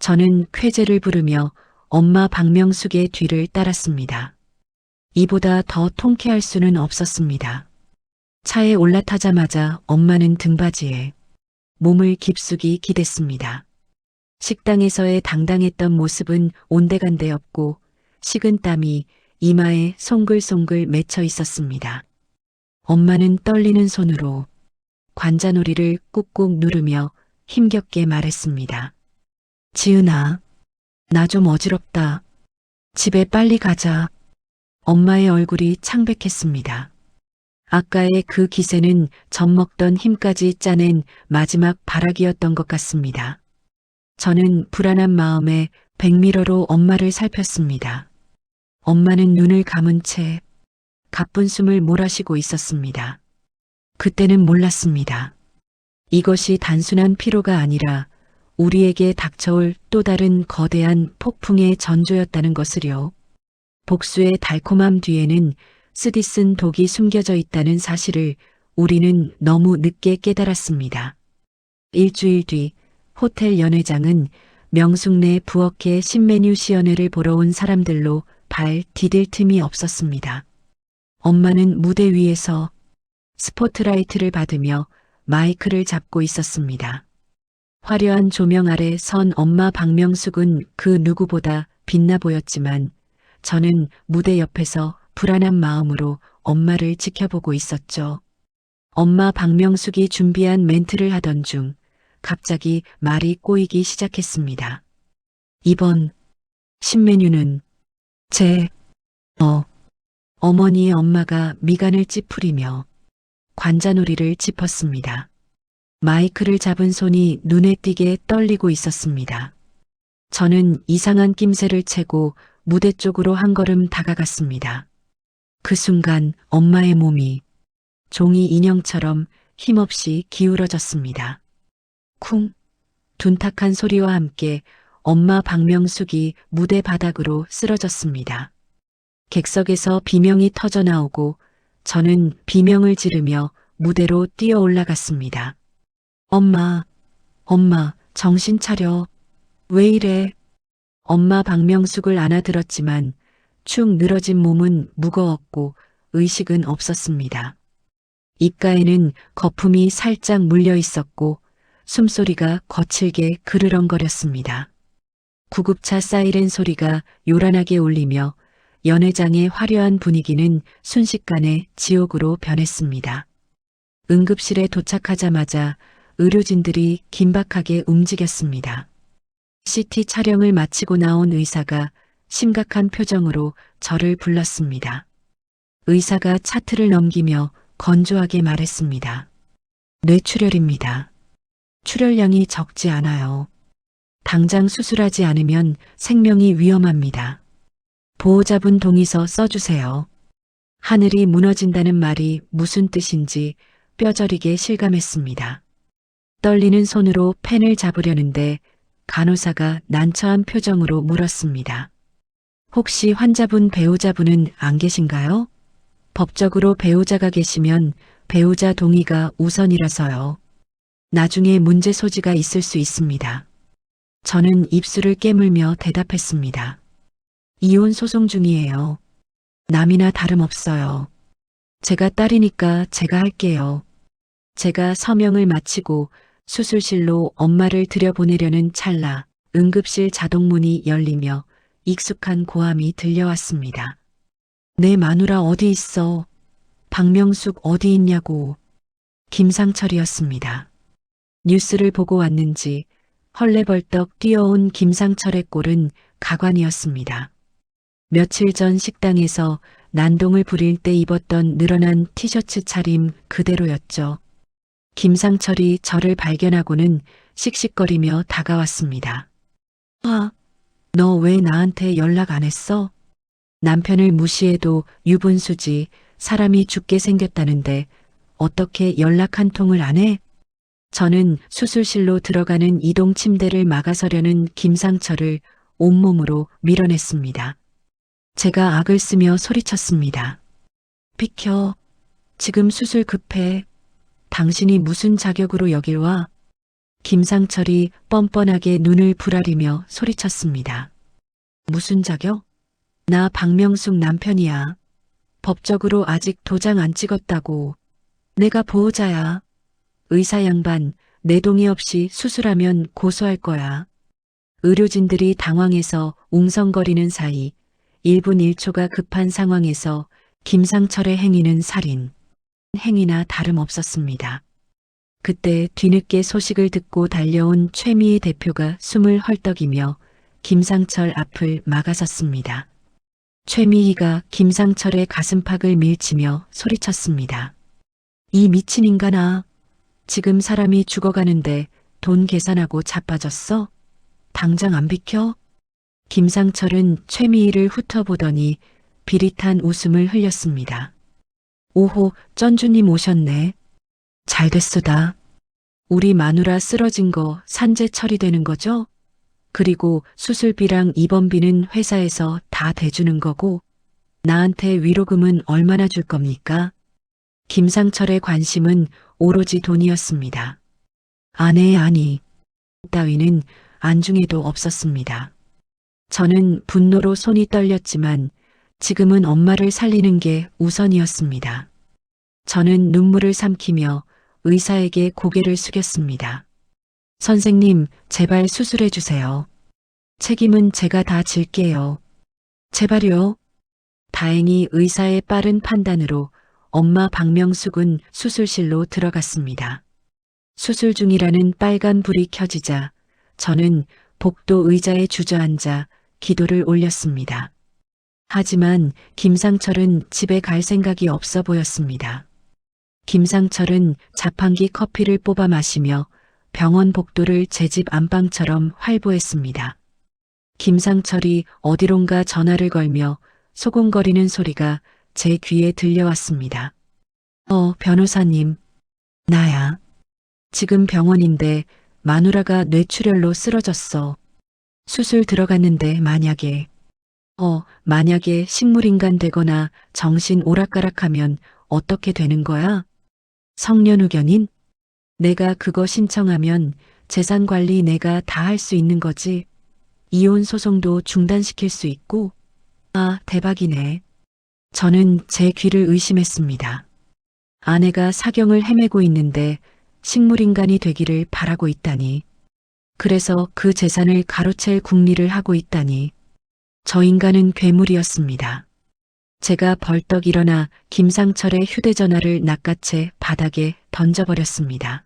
저는 쾌재를 부르며 엄마 박명숙의 뒤를 따랐습니다. 이보다 더 통쾌할 수는 없었습니다. 차에 올라타자마자 엄마는 등받이에 몸을 깊숙이 기댔습니다. 식당에서의 당당했던 모습은 온데간데 없고 식은 땀이 이마에 송글송글 맺혀 있었습니다. 엄마는 떨리는 손으로 관자놀이를 꾹꾹 누르며 힘겹게 말했습니다. 지은아, 나 좀 어지럽다. 집에 빨리 가자. 엄마의 얼굴이 창백했습니다. 아까의 그 기세는 젖먹던 힘까지 짜낸 마지막 발악이었던 것 같습니다. 저는 불안한 마음에 백미러로 엄마를 살폈습니다. 엄마는 눈을 감은 채 가쁜 숨을 몰아쉬고 있었습니다. 그때는 몰랐습니다. 이것이 단순한 피로가 아니라 우리에게 닥쳐올 또 다른 거대한 폭풍의 전조였다는 것을요. 복수의 달콤함 뒤에는 쓰디쓴 독이 숨겨져 있다는 사실을 우리는 너무 늦게 깨달았습니다. 일주일 뒤 호텔 연회장은 명숙네 부엌의 신메뉴 시연회를 보러 온 사람들로 발 디딜 틈이 없었습니다. 엄마는 무대 위에서 스포트라이트를 받으며 마이크를 잡고 있었습니다. 화려한 조명 아래 선 엄마 박명숙은 그 누구보다 빛나 보였지만 저는 무대 옆에서 불안한 마음으로 엄마를 지켜보고 있었죠. 엄마 박명숙이 준비한 멘트를 하던 중 갑자기 말이 꼬이기 시작했습니다. 이번 신메뉴는 어머니의 엄마가 미간을 찌푸리며 관자놀이를 짚었습니다. 마이크를 잡은 손이 눈에 띄게 떨리고 있었습니다. 저는 이상한 낌새를 채고 무대 쪽으로 한 걸음 다가갔습니다. 그 순간 엄마의 몸이 종이 인형처럼 힘없이 기울어졌습니다. 쿵! 둔탁한 소리와 함께 엄마 박명숙이 무대 바닥으로 쓰러졌습니다. 객석에서 비명이 터져 나오고 저는 비명을 지르며 무대로 뛰어 올라갔습니다. 엄마, 정신 차려. 왜 이래? 엄마 박명숙을 안아들었지만 축 늘어진 몸은 무거웠고 의식은 없었습니다. 입가에는 거품이 살짝 물려 있었고 숨소리가 거칠게 그르렁거렸습니다. 구급차 사이렌 소리가 요란하게 울리며 연회장의 화려한 분위기는 순식간에 지옥으로 변했습니다. 응급실에 도착하자마자 의료진들이 긴박하게 움직였습니다. CT 촬영을 마치고 나온 의사가 심각한 표정으로 저를 불렀습니다. 의사가 차트를 넘기며 건조하게 말했습니다. 뇌출혈입니다. 출혈량이 적지 않아요. 당장 수술하지 않으면 생명이 위험합니다. 보호자분 동의서 써주세요. 하늘이 무너진다는 말이 무슨 뜻인지 뼈저리게 실감했습니다. 떨리는 손으로 펜을 잡으려는데 간호사가 난처한 표정으로 물었습니다. 혹시 환자분 배우자분은 안 계신가요? 법적으로 배우자가 계시면 배우자 동의가 우선이라서요. 나중에 문제 소지가 있을 수 있습니다. 저는 입술을 깨물며 대답했습니다. 이혼 소송 중이에요. 남이나 다름없어요. 제가 딸이니까 제가 할게요. 제가 서명을 마치고 수술실로 엄마를 들여보내려는 찰나 응급실 자동문이 열리며 익숙한 고함이 들려왔습니다. 내 마누라 어디 있어? 박명숙 어디 있냐고. 김상철이었습니다. 뉴스를 보고 왔는지 헐레벌떡 뛰어온 김상철의 꼴은 가관이었습니다. 며칠 전 식당에서 난동을 부릴 때 입었던 늘어난 티셔츠 차림 그대로였죠. 김상철이 저를 발견하고는 씩씩거리며 다가왔습니다. 너 왜 나한테 연락 안 했어? 남편을 무시해도 유분수지 사람이 죽게 생겼다는데 어떻게 연락 한 통을 안 해? 저는 수술실로 들어가는 이동 침대를 막아서려는 김상철을 온몸으로 밀어냈습니다. 제가 악을 쓰며 소리쳤습니다. 비켜. 지금 수술 급해. 당신이 무슨 자격으로 여길 와? 김상철이 뻔뻔하게 눈을 부라리며 소리쳤습니다. 무슨 자격? 나 박명숙 남편이야. 법적으로 아직 도장 안 찍었다고. 내가 보호자야. 의사 양반, 내 동의 없이 수술하면 고소할 거야. 의료진들이 당황해서 웅성거리는 사이 1분 1초가 급한 상황에서 김상철의 행위는 살인. 행위나 다름없었습니다. 그때 뒤늦게 소식을 듣고 달려온 최미애 대표가 숨을 헐떡이며 김상철 앞을 막아섰습니다. 최미희가 김상철의 가슴팍을 밀치며 소리쳤습니다. 이 미친 인간아. 지금 사람이 죽어가는데 돈 계산하고 자빠졌어? 당장 안 비켜? 김상철은 최미희를 훑어보더니 비릿한 웃음을 흘렸습니다. 오호, 쩐주님 오셨네. 잘됐소다. 우리 마누라 쓰러진 거 산재 처리되는 거죠? 그리고 수술비랑 입원비는 회사에서 다 대주는 거고 나한테 위로금은 얼마나 줄 겁니까? 김상철의 관심은 오로지 돈이었습니다. 아니, 따위는 안중에도 없었습니다. 저는 분노로 손이 떨렸지만 지금은 엄마를 살리는 게 우선이었습니다. 저는 눈물을 삼키며 의사에게 고개를 숙였습니다. 선생님, 제발 수술해 주세요. 책임은 제가 다 질게요. 제발요. 다행히 의사의 빠른 판단으로 엄마 박명숙은 수술실로 들어갔습니다. 수술 중이라는 빨간 불이 켜지자 저는 복도 의자에 주저앉아 기도를 올렸습니다. 하지만 김상철은 집에 갈 생각이 없어 보였습니다. 김상철은 자판기 커피를 뽑아 마시며 병원 복도를 제 집 안방처럼 활보했습니다. 김상철이 어디론가 전화를 걸며 소곤거리는 소리가 제 귀에 들려왔습니다. 변호사님. 나야. 지금 병원인데 마누라가 뇌출혈로 쓰러졌어. 수술 들어갔는데 만약에 식물인간 되거나 정신 오락가락하면 어떻게 되는 거야? 성년후견인? 내가 그거 신청하면 재산 관리 내가 다 할 수 있는 거지. 이혼 소송도 중단시킬 수 있고. 대박이네. 저는 제 귀를 의심했습니다. 아내가 사경을 헤매고 있는데 식물인간이 되기를 바라고 있다니. 그래서 그 재산을 가로챌 궁리를 하고 있다니. 저 인간은 괴물이었습니다. 제가 벌떡 일어나 김상철의 휴대전화를 낚아채 바닥에 던져버렸습니다.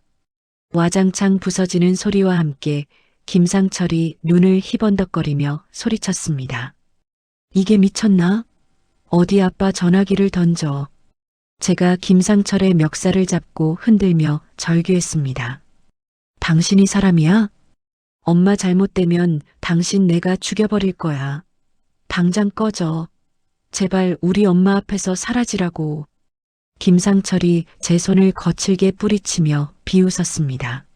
와장창 부서지는 소리와 함께 김상철이 눈을 희번덕거리며 소리쳤습니다. 이게 미쳤나? 어디 아빠 전화기를 던져. 제가 김상철의 멱살을 잡고 흔들며 절규했습니다. 당신이 사람이야? 엄마 잘못되면 당신 내가 죽여버릴 거야. 당장 꺼져. 제발 우리 엄마 앞에서 사라지라고. 김상철이 제 손을 거칠게 뿌리치며 비웃었습니다.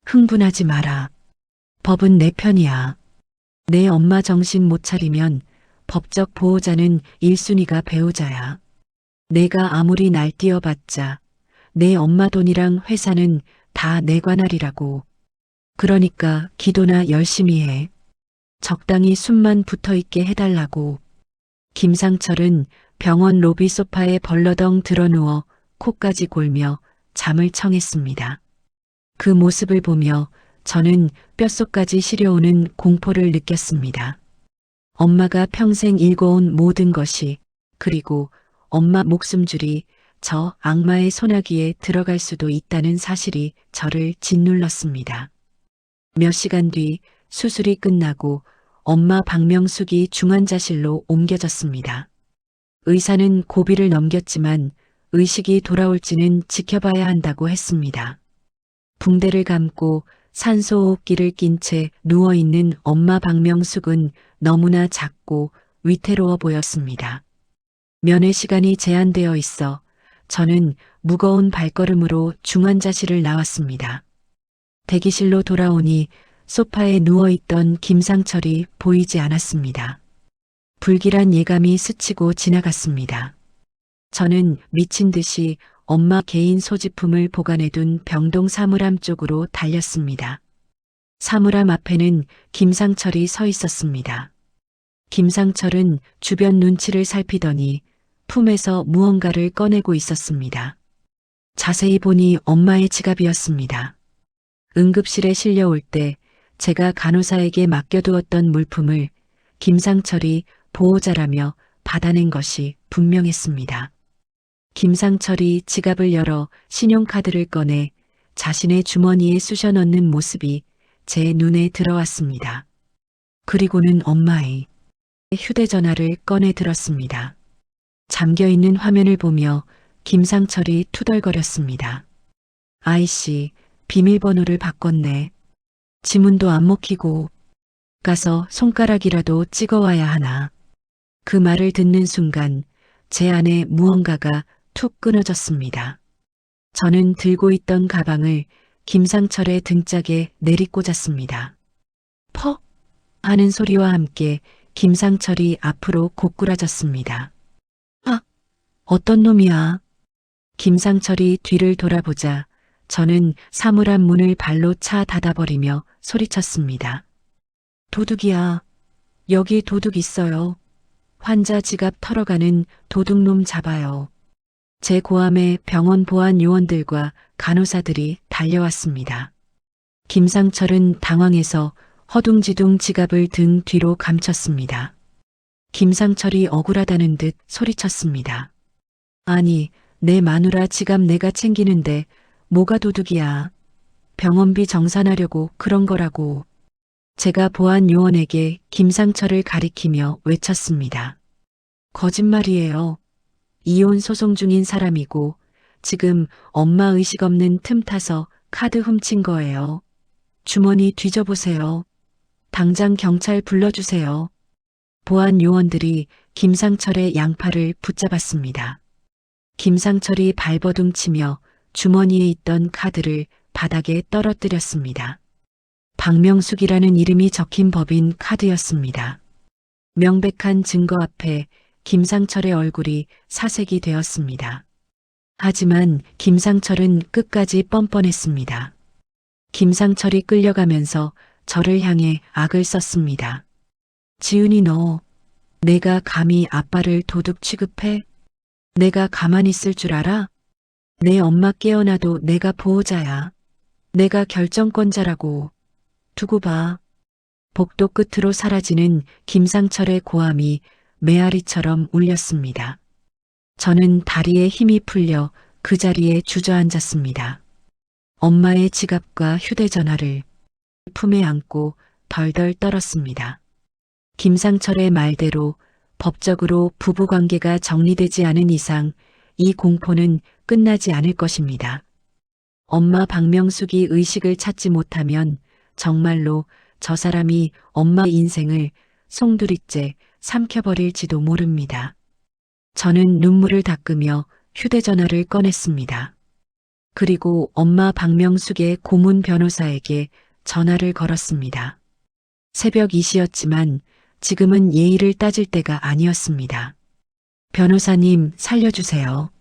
흥분하지 마라. 법은 내 편이야. 내 엄마 정신 못 차리면 법적 보호자는 1순위가 배우자야. 내가 아무리 날뛰어봤자 내 엄마 돈이랑 회사는 다 내 관할이라고. 그러니까 기도나 열심히 해. 적당히 숨만 붙어있게 해달라고. 김상철은 병원 로비 소파에 벌러덩 드러누워 코까지 골며 잠을 청했습니다. 그 모습을 보며 저는 뼛속까지 시려오는 공포를 느꼈습니다. 엄마가 평생 일궈온 모든 것이, 그리고 엄마 목숨줄이 저 악마의 소나기에 들어갈 수도 있다는 사실이 저를 짓눌렀습니다. 몇 시간 뒤 수술이 끝나고 엄마 박명숙이 중환자실로 옮겨졌습니다. 의사는 고비를 넘겼지만 의식이 돌아올지는 지켜봐야 한다고 했습니다. 붕대를 감고 산소호흡기를 낀 채 누워있는 엄마 박명숙은 너무나 작고 위태로워 보였습니다. 면회 시간이 제한되어 있어 저는 무거운 발걸음으로 중환자실을 나왔습니다. 대기실로 돌아오니 소파에 누워있던 김상철이 보이지 않았습니다. 불길한 예감이 스치고 지나갔습니다. 저는 미친 듯이 엄마 개인 소지품을 보관해둔 병동 사물함 쪽으로 달렸습니다. 사물함 앞에는 김상철이 서 있었습니다. 김상철은 주변 눈치를 살피더니 품에서 무언가를 꺼내고 있었습니다. 자세히 보니 엄마의 지갑이었습니다. 응급실에 실려올 때 제가 간호사에게 맡겨두었던 물품을 김상철이 보호자라며 받아낸 것이 분명했습니다. 김상철이 지갑을 열어 신용카드를 꺼내 자신의 주머니에 쑤셔 넣는 모습이 제 눈에 들어왔습니다. 그리고는 엄마의 휴대전화를 꺼내 들었습니다. 잠겨있는 화면을 보며 김상철이 투덜거렸습니다. 아이씨, 비밀번호를 바꿨네. 지문도 안 먹히고 가서 손가락이라도 찍어와야 하나. 그 말을 듣는 순간 제 안에 무언가가 툭 끊어졌습니다. 저는 들고 있던 가방을 김상철의 등짝에 내리꽂았습니다. 퍽 하는 소리와 함께 김상철이 앞으로 고꾸라졌습니다. 아, 어떤 놈이야? 김상철이 뒤를 돌아보자 저는 사물함 문을 발로 차 닫아버리며 소리쳤습니다. 도둑이야. 여기 도둑 있어요. 환자 지갑 털어가는 도둑놈 잡아요. 제 고함에 병원 보안 요원들과 간호사들이 달려왔습니다. 김상철은 당황해서 허둥지둥 지갑을 등 뒤로 감췄습니다. 김상철이 억울하다는 듯 소리쳤습니다. 아니, 내 마누라 지갑 내가 챙기는데 뭐가 도둑이야. 병원비 정산하려고 그런 거라고. 제가 보안 요원에게 김상철을 가리키며 외쳤습니다. 거짓말이에요. 이혼 소송 중인 사람이고 지금 엄마 의식 없는 틈 타서 카드 훔친 거예요. 주머니 뒤져보세요. 당장 경찰 불러주세요. 보안 요원들이 김상철의 양팔을 붙잡았습니다. 김상철이 발버둥 치며 주머니에 있던 카드를 바닥에 떨어뜨렸습니다. 박명숙이라는 이름이 적힌 법인 카드였습니다. 명백한 증거 앞에 김상철의 얼굴이 사색이 되었습니다. 하지만 김상철은 끝까지 뻔뻔했습니다. 김상철이 끌려가면서 저를 향해 악을 썼습니다. 지은이 너, 내가 감히 아빠를 도둑 취급해? 내가 가만히 있을 줄 알아? 내 엄마 깨어나도 내가 보호자야. 내가 결정권자라고. 두고 봐. 복도 끝으로 사라지는 김상철의 고함이 메아리처럼 울렸습니다. 저는 다리에 힘이 풀려 그 자리에 주저앉았습니다. 엄마의 지갑과 휴대전화를 품에 안고 덜덜 떨었습니다. 김상철의 말대로 법적으로 부부관계가 정리되지 않은 이상 이 공포는 끝나지 않을 것입니다. 엄마 박명숙이 의식을 찾지 못하면 정말로 저 사람이 엄마 인생을 송두리째 삼켜버릴지도 모릅니다. 저는 눈물을 닦으며 휴대전화를 꺼냈습니다. 그리고 엄마 박명숙의 고문 변호사에게 전화를 걸었습니다. 새벽 2시였지만 지금은 예의를 따질 때가 아니었습니다. 변호사님, 살려주세요.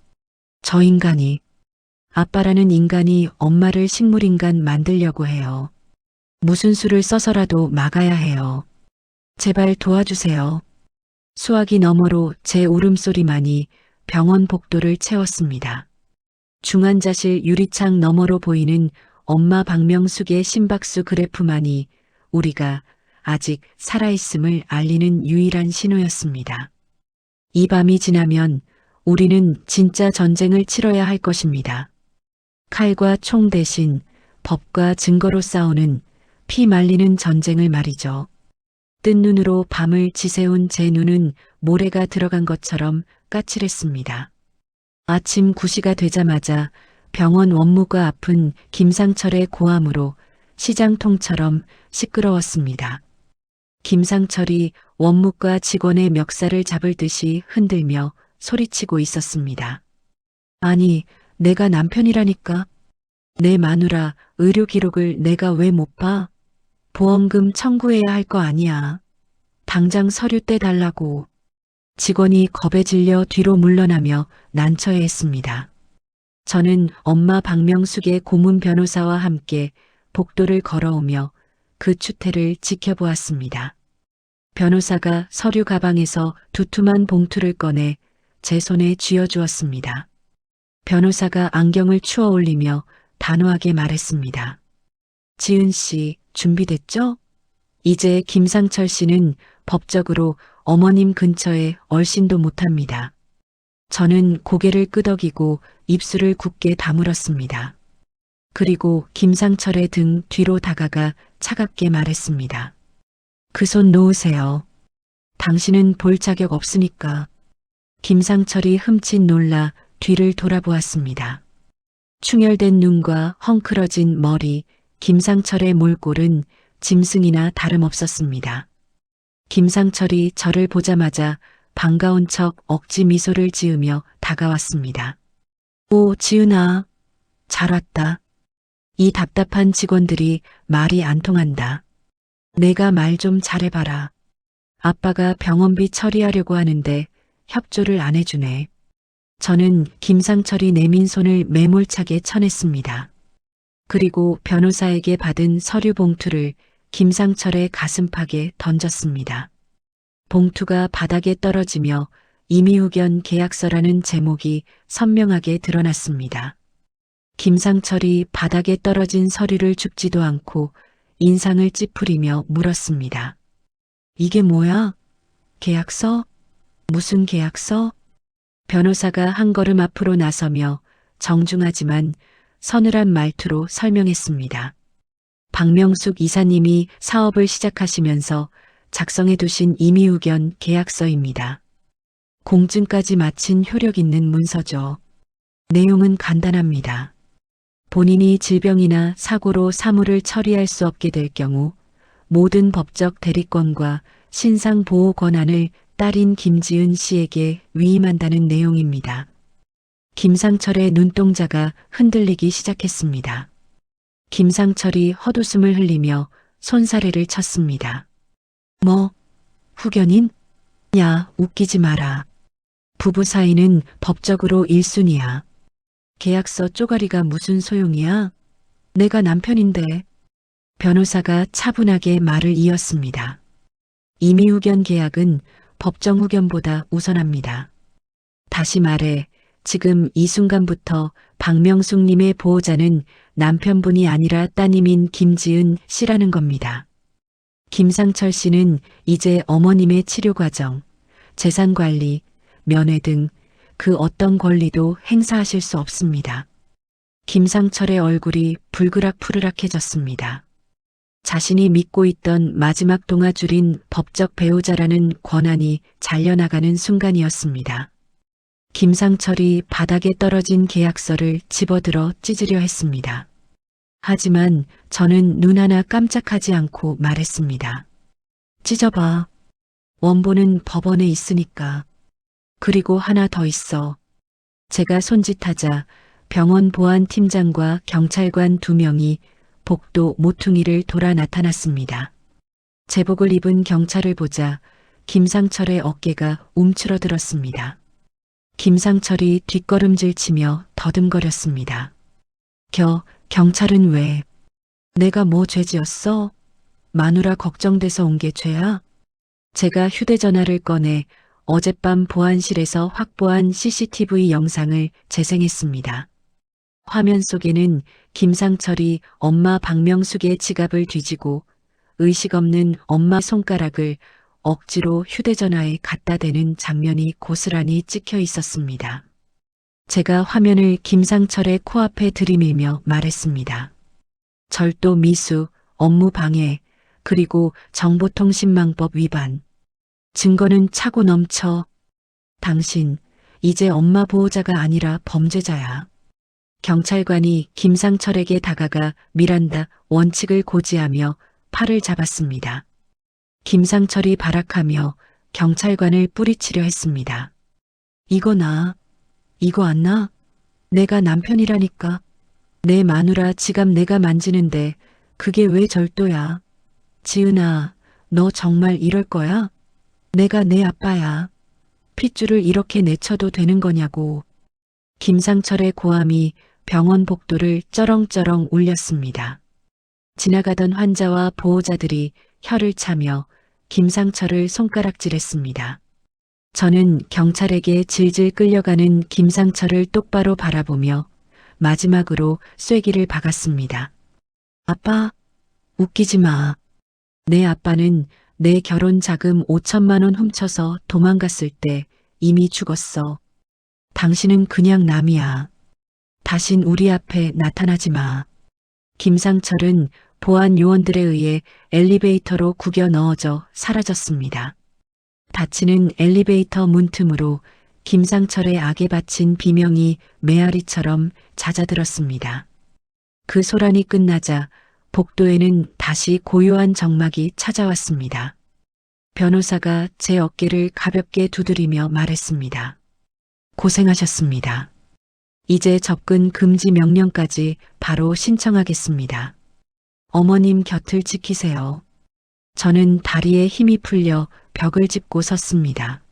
저 인간이, 아빠라는 인간이 엄마를 식물인간 만들려고 해요. 무슨 수를 써서라도 막아야 해요. 제발 도와주세요. 수화기 너머로 제 울음소리만이 병원 복도를 채웠습니다. 중환자실 유리창 너머로 보이는 엄마 박명숙의 심박수 그래프만이 우리가 아직 살아있음을 알리는 유일한 신호였습니다. 이 밤이 지나면 우리는 진짜 전쟁을 치러야 할 것입니다. 칼과 총 대신 법과 증거로 싸우는 피 말리는 전쟁을 말이죠. 뜬 눈으로 밤을 지새운 제 눈은 모래가 들어간 것처럼 까칠했습니다. 아침 9시가 되자마자 병원 원무가 아픈 김상철의 고함으로 시장통처럼 시끄러웠습니다. 김상철이 원무과 직원의 멱살을 잡을 듯이 흔들며 소리치고 있었습니다. 아니, 내가 남편이라니까. 내 마누라 의료 기록을 내가 왜 못 봐? 보험금 청구해야 할 거 아니야. 당장 서류 떼달라고. 직원이 겁에 질려 뒤로 물러나며 난처해했습니다. 저는 엄마 박명숙의 고문 변호사와 함께 복도를 걸어오며 그 추태를 지켜보았습니다. 변호사가 서류 가방에서 두툼한 봉투를 꺼내 제 손에 쥐어주었습니다. 변호사가 안경을 추어 올리며 단호하게 말했습니다. 지은 씨, 준비됐죠? 이제 김상철 씨는 법적으로 어머님 근처에 얼씬도 못합니다. 저는 고개를 끄덕이고 입술을 굳게 다물었습니다. 그리고 김상철의 등 뒤로 다가가 차갑게 말했습니다. 그 손 놓으세요. 당신은 볼 자격 없으니까. 김상철이 흠칫 놀라 뒤를 돌아보았습니다. 충혈된 눈과 헝클어진 머리, 김상철의 몰골은 짐승이나 다름없었습니다. 김상철이 저를 보자마자 반가운 척 억지 미소를 지으며 다가왔습니다. 오, 지은아. 잘 왔다. 이 답답한 직원들이 말이 안 통한다. 내가 말 좀 잘해봐라. 아빠가 병원비 처리하려고 하는데 협조를 안 해주네. 저는 김상철이 내민 손을 매몰차게 쳐냈습니다. 그리고 변호사에게 받은 서류 봉투를 김상철의 가슴팍에 던졌습니다. 봉투가 바닥에 떨어지며 임의후견 계약서라는 제목이 선명하게 드러났습니다. 김상철이 바닥에 떨어진 서류를 줍지도 않고 인상을 찌푸리며 물었습니다. 이게 뭐야? 계약서? 무슨 계약서? 변호사가 한 걸음 앞으로 나서며 정중하지만 서늘한 말투로 설명했습니다. 박명숙 이사님이 사업을 시작하시면서 작성해 두신 임의후견 계약서입니다. 공증까지 마친 효력 있는 문서죠. 내용은 간단합니다. 본인이 질병이나 사고로 사무를 처리할 수 없게 될 경우 모든 법적 대리권과 신상 보호 권한을 딸인 김지은 씨에게 위임한다는 내용입니다. 김상철의 눈동자가 흔들리기 시작했습니다. 김상철이 헛웃음을 흘리며 손사래를 쳤습니다. 뭐, 후견인? 야, 웃기지 마라. 부부 사이는 법적으로 1순위야. 계약서 쪼가리가 무슨 소용이야? 내가 남편인데. 변호사가 차분하게 말을 이었습니다. 임의후견 계약은 법정후견보다 우선합니다. 다시 말해 지금 이 순간부터 박명숙님의 보호자는 남편분이 아니라 따님인 김지은 씨라는 겁니다. 김상철 씨는 이제 어머님의 치료 과정, 재산 관리, 면회 등 그 어떤 권리도 행사하실 수 없습니다. 김상철의 얼굴이 불그락푸르락해졌습니다. 자신이 믿고 있던 마지막 동아줄인 법적 배우자라는 권한이 잘려나가는 순간이었습니다. 김상철이 바닥에 떨어진 계약서를 집어들어 찢으려 했습니다. 하지만 저는 눈 하나 깜짝하지 않고 말했습니다. 찢어봐. 원본은 법원에 있으니까. 그리고 하나 더 있어. 제가 손짓하자 병원 보안팀장과 경찰관 2명이 복도 모퉁이를 돌아 나타났습니다. 제복을 입은 경찰을 보자 김상철의 어깨가 움츠러들었습니다. 김상철이 뒷걸음질 치며 더듬거렸습니다. 경찰은 왜? 내가 뭐 죄지었어? 마누라 걱정돼서 온 게 죄야? 제가 휴대전화를 꺼내 어젯밤 보안실에서 확보한 CCTV 영상을 재생했습니다. 화면 속에는 김상철이 엄마 박명숙의 지갑을 뒤지고 의식 없는 엄마 손가락을 억지로 휴대전화에 갖다 대는 장면이 고스란히 찍혀 있었습니다. 제가 화면을 김상철의 코앞에 들이밀며 말했습니다. 절도 미수, 업무 방해, 그리고 정보통신망법 위반. 증거는 차고 넘쳐. 당신, 이제 엄마 보호자가 아니라 범죄자야. 경찰관이 김상철에게 다가가 미란다 원칙을 고지하며 팔을 잡았습니다. 김상철이 발악하며 경찰관을 뿌리치려 했습니다. 이거 안 나? 내가 남편이라니까. 내 마누라 지갑 내가 만지는데 그게 왜 절도야? 지은아, 너 정말 이럴 거야? 내가 내 아빠야. 핏줄을 이렇게 내쳐도 되는 거냐고. 김상철의 고함이 병원 복도를 쩌렁쩌렁 울렸습니다. 지나가던 환자와 보호자들이 혀를 차며 김상철을 손가락질했습니다. 저는 경찰에게 질질 끌려가는 김상철을 똑바로 바라보며 마지막으로 쐐기를 박았습니다. 아빠, 웃기지 마. 내 아빠는 내 결혼 자금 5천만 원 훔쳐서 도망갔을 때 이미 죽었어. 당신은 그냥 남이야. 다신 우리 앞에 나타나지 마. 김상철은 보안 요원들에 의해 엘리베이터로 구겨 넣어져 사라졌습니다. 닫히는 엘리베이터 문틈으로 김상철의 악에 바친 비명이 메아리처럼 잦아들었습니다. 그 소란이 끝나자 복도에는 다시 고요한 정막이 찾아왔습니다. 변호사가 제 어깨를 가볍게 두드리며 말했습니다. 고생하셨습니다. 이제 접근 금지 명령까지 바로 신청하겠습니다. 어머님 곁을 지키세요. 저는 다리에 힘이 풀려 벽을 짚고 섰습니다.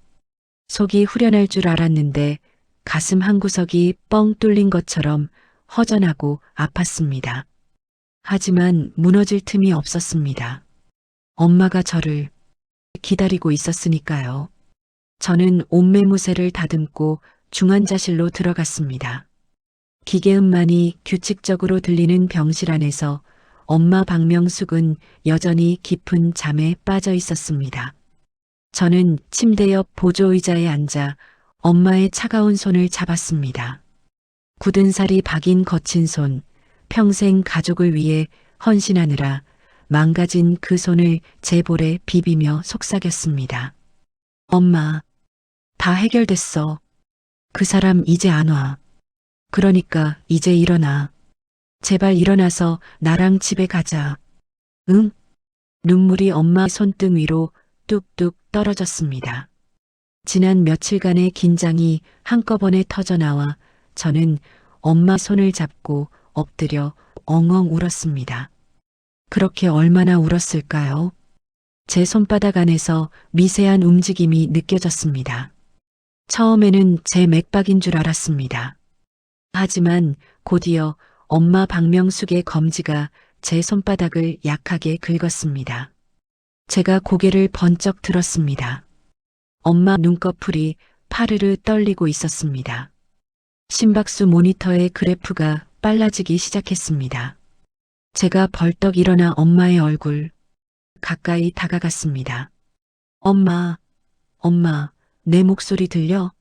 속이 후련할 줄 알았는데 가슴 한구석이 뻥 뚫린 것처럼 허전하고 아팠습니다. 하지만 무너질 틈이 없었습니다. 엄마가 저를 기다리고 있었으니까요. 저는 옷매무새를 다듬고 중환자실로 들어갔습니다. 기계음만이 규칙적으로 들리는 병실 안에서 엄마 박명숙은 여전히 깊은 잠에 빠져 있었습니다. 저는 침대 옆 보조의자에 앉아 엄마의 차가운 손을 잡았습니다. 굳은 살이 박인 거친 손, 평생 가족을 위해 헌신하느라 망가진 그 손을 제 볼에 비비며 속삭였습니다. 엄마, 다 해결됐어. 그 사람 이제 안 와. 그러니까 이제 일어나. 제발 일어나서 나랑 집에 가자. 응? 눈물이 엄마 손등 위로 뚝뚝 떨어졌습니다. 지난 며칠간의 긴장이 한꺼번에 터져나와 저는 엄마 손을 잡고 엎드려 엉엉 울었습니다. 그렇게 얼마나 울었을까요? 제 손바닥 안에서 미세한 움직임이 느껴졌습니다. 처음에는 제 맥박인 줄 알았습니다. 하지만 곧이어 엄마 박명숙의 검지가 제 손바닥을 약하게 긁었습니다. 제가 고개를 번쩍 들었습니다. 엄마 눈꺼풀이 파르르 떨리고 있었습니다. 심박수 모니터의 그래프가 빨라지기 시작했습니다. 제가 벌떡 일어나 엄마의 얼굴 가까이 다가갔습니다. 엄마, 내 목소리 들려?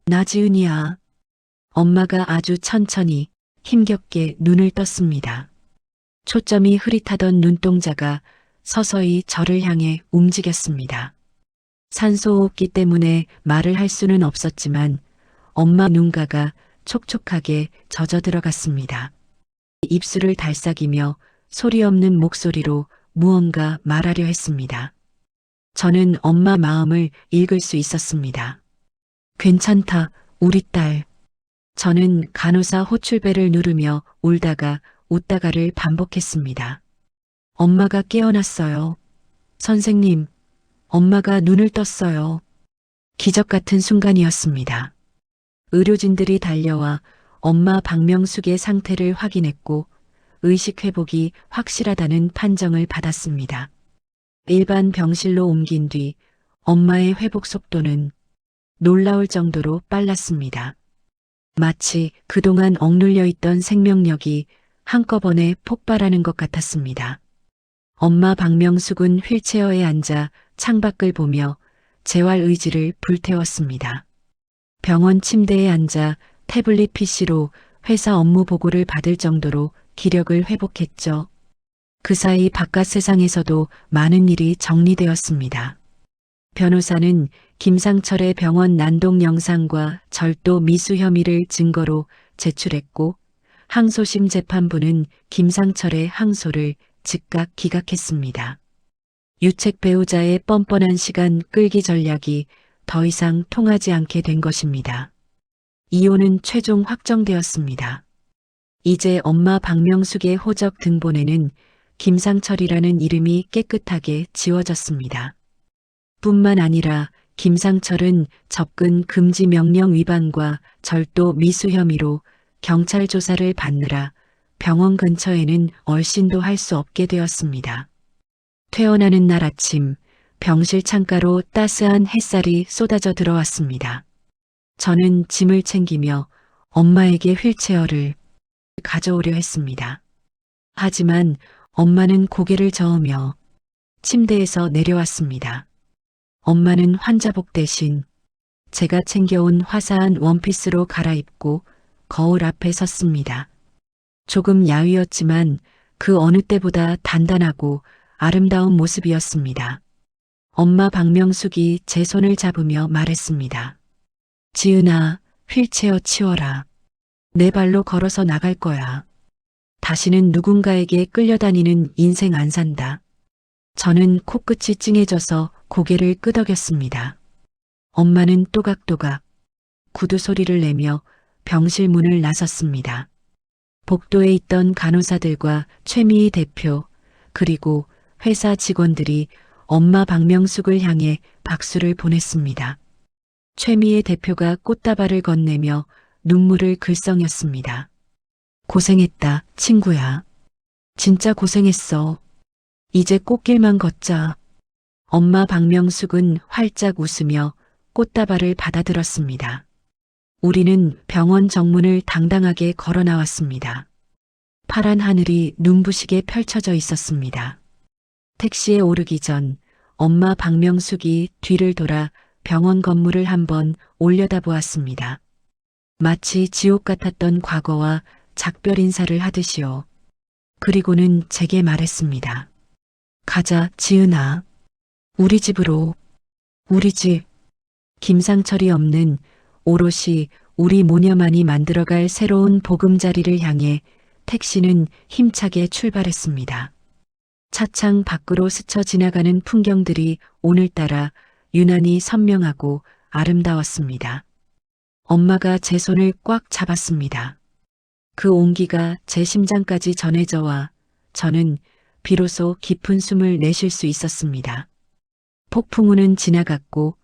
나 지은이야. 엄마가 아주 천천히 힘겹게 눈을 떴습니다. 초점이 흐릿하던 눈동자가 서서히 저를 향해 움직였습니다. 산소호흡기 때문에 말을 할 수는 없었지만 엄마 눈가가 촉촉하게 젖어 들어갔습니다. 입술을 달싹이며 소리 없는 목소리로 무언가 말하려 했습니다. 저는 엄마 마음을 읽을 수 있었습니다. 괜찮다, 우리 딸. 저는 간호사 호출벨을 누르며 울다가 웃다가를 반복했습니다. 엄마가 깨어났어요. 선생님, 엄마가 눈을 떴어요. 기적 같은 순간이었습니다. 의료진들이 달려와 엄마 박명숙의 상태를 확인했고 의식 회복이 확실하다는 판정을 받았습니다. 일반 병실로 옮긴 뒤 엄마의 회복 속도는 놀라울 정도로 빨랐습니다. 마치 그동안 억눌려 있던 생명력이 한꺼번에 폭발하는 것 같았습니다. 엄마 박명숙은 휠체어에 앉아 창밖을 보며 재활 의지를 불태웠습니다. 병원 침대에 앉아 태블릿 PC로 회사 업무 보고를 받을 정도로 기력을 회복했죠. 그 사이 바깥 세상에서도 많은 일이 정리되었습니다. 변호사는 김상철의 병원 난동 영상과 절도 미수 혐의를 증거로 제출했고 항소심 재판부는 김상철의 항소를 즉각 기각했습니다. 유책 배우자의 뻔뻔한 시간 끌기 전략이 더 이상 통하지 않게 된 것입니다. 이혼은 최종 확정되었습니다. 이제 엄마 박명숙의 호적 등본에는 김상철이라는 이름이 깨끗하게 지워졌습니다. 뿐만 아니라 김상철은 접근 금지 명령 위반과 절도 미수 혐의로 경찰 조사를 받느라 병원 근처에는 얼씬도 할 수 없게 되었습니다. 퇴원하는 날 아침 병실 창가로 따스한 햇살이 쏟아져 들어왔습니다. 저는 짐을 챙기며 엄마에게 휠체어를 가져오려 했습니다. 하지만 엄마는 고개를 저으며 침대에서 내려왔습니다. 엄마는 환자복 대신 제가 챙겨온 화사한 원피스로 갈아입고 거울 앞에 섰습니다. 조금 야위었지만 그 어느 때보다 단단하고 아름다운 모습이었습니다. 엄마 박명숙이 제 손을 잡으며 말했습니다. 지은아, 휠체어 치워라. 내 발로 걸어서 나갈 거야. 다시는 누군가에게 끌려다니는 인생 안 산다. 저는 코끝이 찡해져서 고개를 끄덕였습니다. 엄마는 또각또각 구두 소리를 내며 병실 문을 나섰습니다. 복도에 있던 간호사들과 최미희 대표 그리고 회사 직원들이 엄마 박명숙을 향해 박수를 보냈습니다. 최미희 대표가 꽃다발을 건네며 눈물을 글썽였습니다. 고생했다, 친구야. 진짜 고생했어. 이제 꽃길만 걷자. 엄마 박명숙은 활짝 웃으며 꽃다발을 받아들었습니다. 우리는 병원 정문을 당당하게 걸어 나왔습니다. 파란 하늘이 눈부시게 펼쳐져 있었습니다. 택시에 오르기 전 엄마 박명숙이 뒤를 돌아 병원 건물을 한번 올려다보았습니다. 마치 지옥 같았던 과거와 작별 인사를 하듯이요. 그리고는 제게 말했습니다. 가자, 지은아. 우리 집으로. 우리 집. 김상철이 없는 오롯이 우리 모녀만이 만들어갈 새로운 보금자리를 향해 택시는 힘차게 출발했습니다. 차창 밖으로 스쳐 지나가는 풍경들이 오늘따라 유난히 선명하고 아름다웠습니다. 엄마가 제 손을 꽉 잡았습니다. 그 온기가 제 심장까지 전해져 와 저는 비로소 깊은 숨을 내쉴 수 있었습니다. 폭풍우는 지나갔고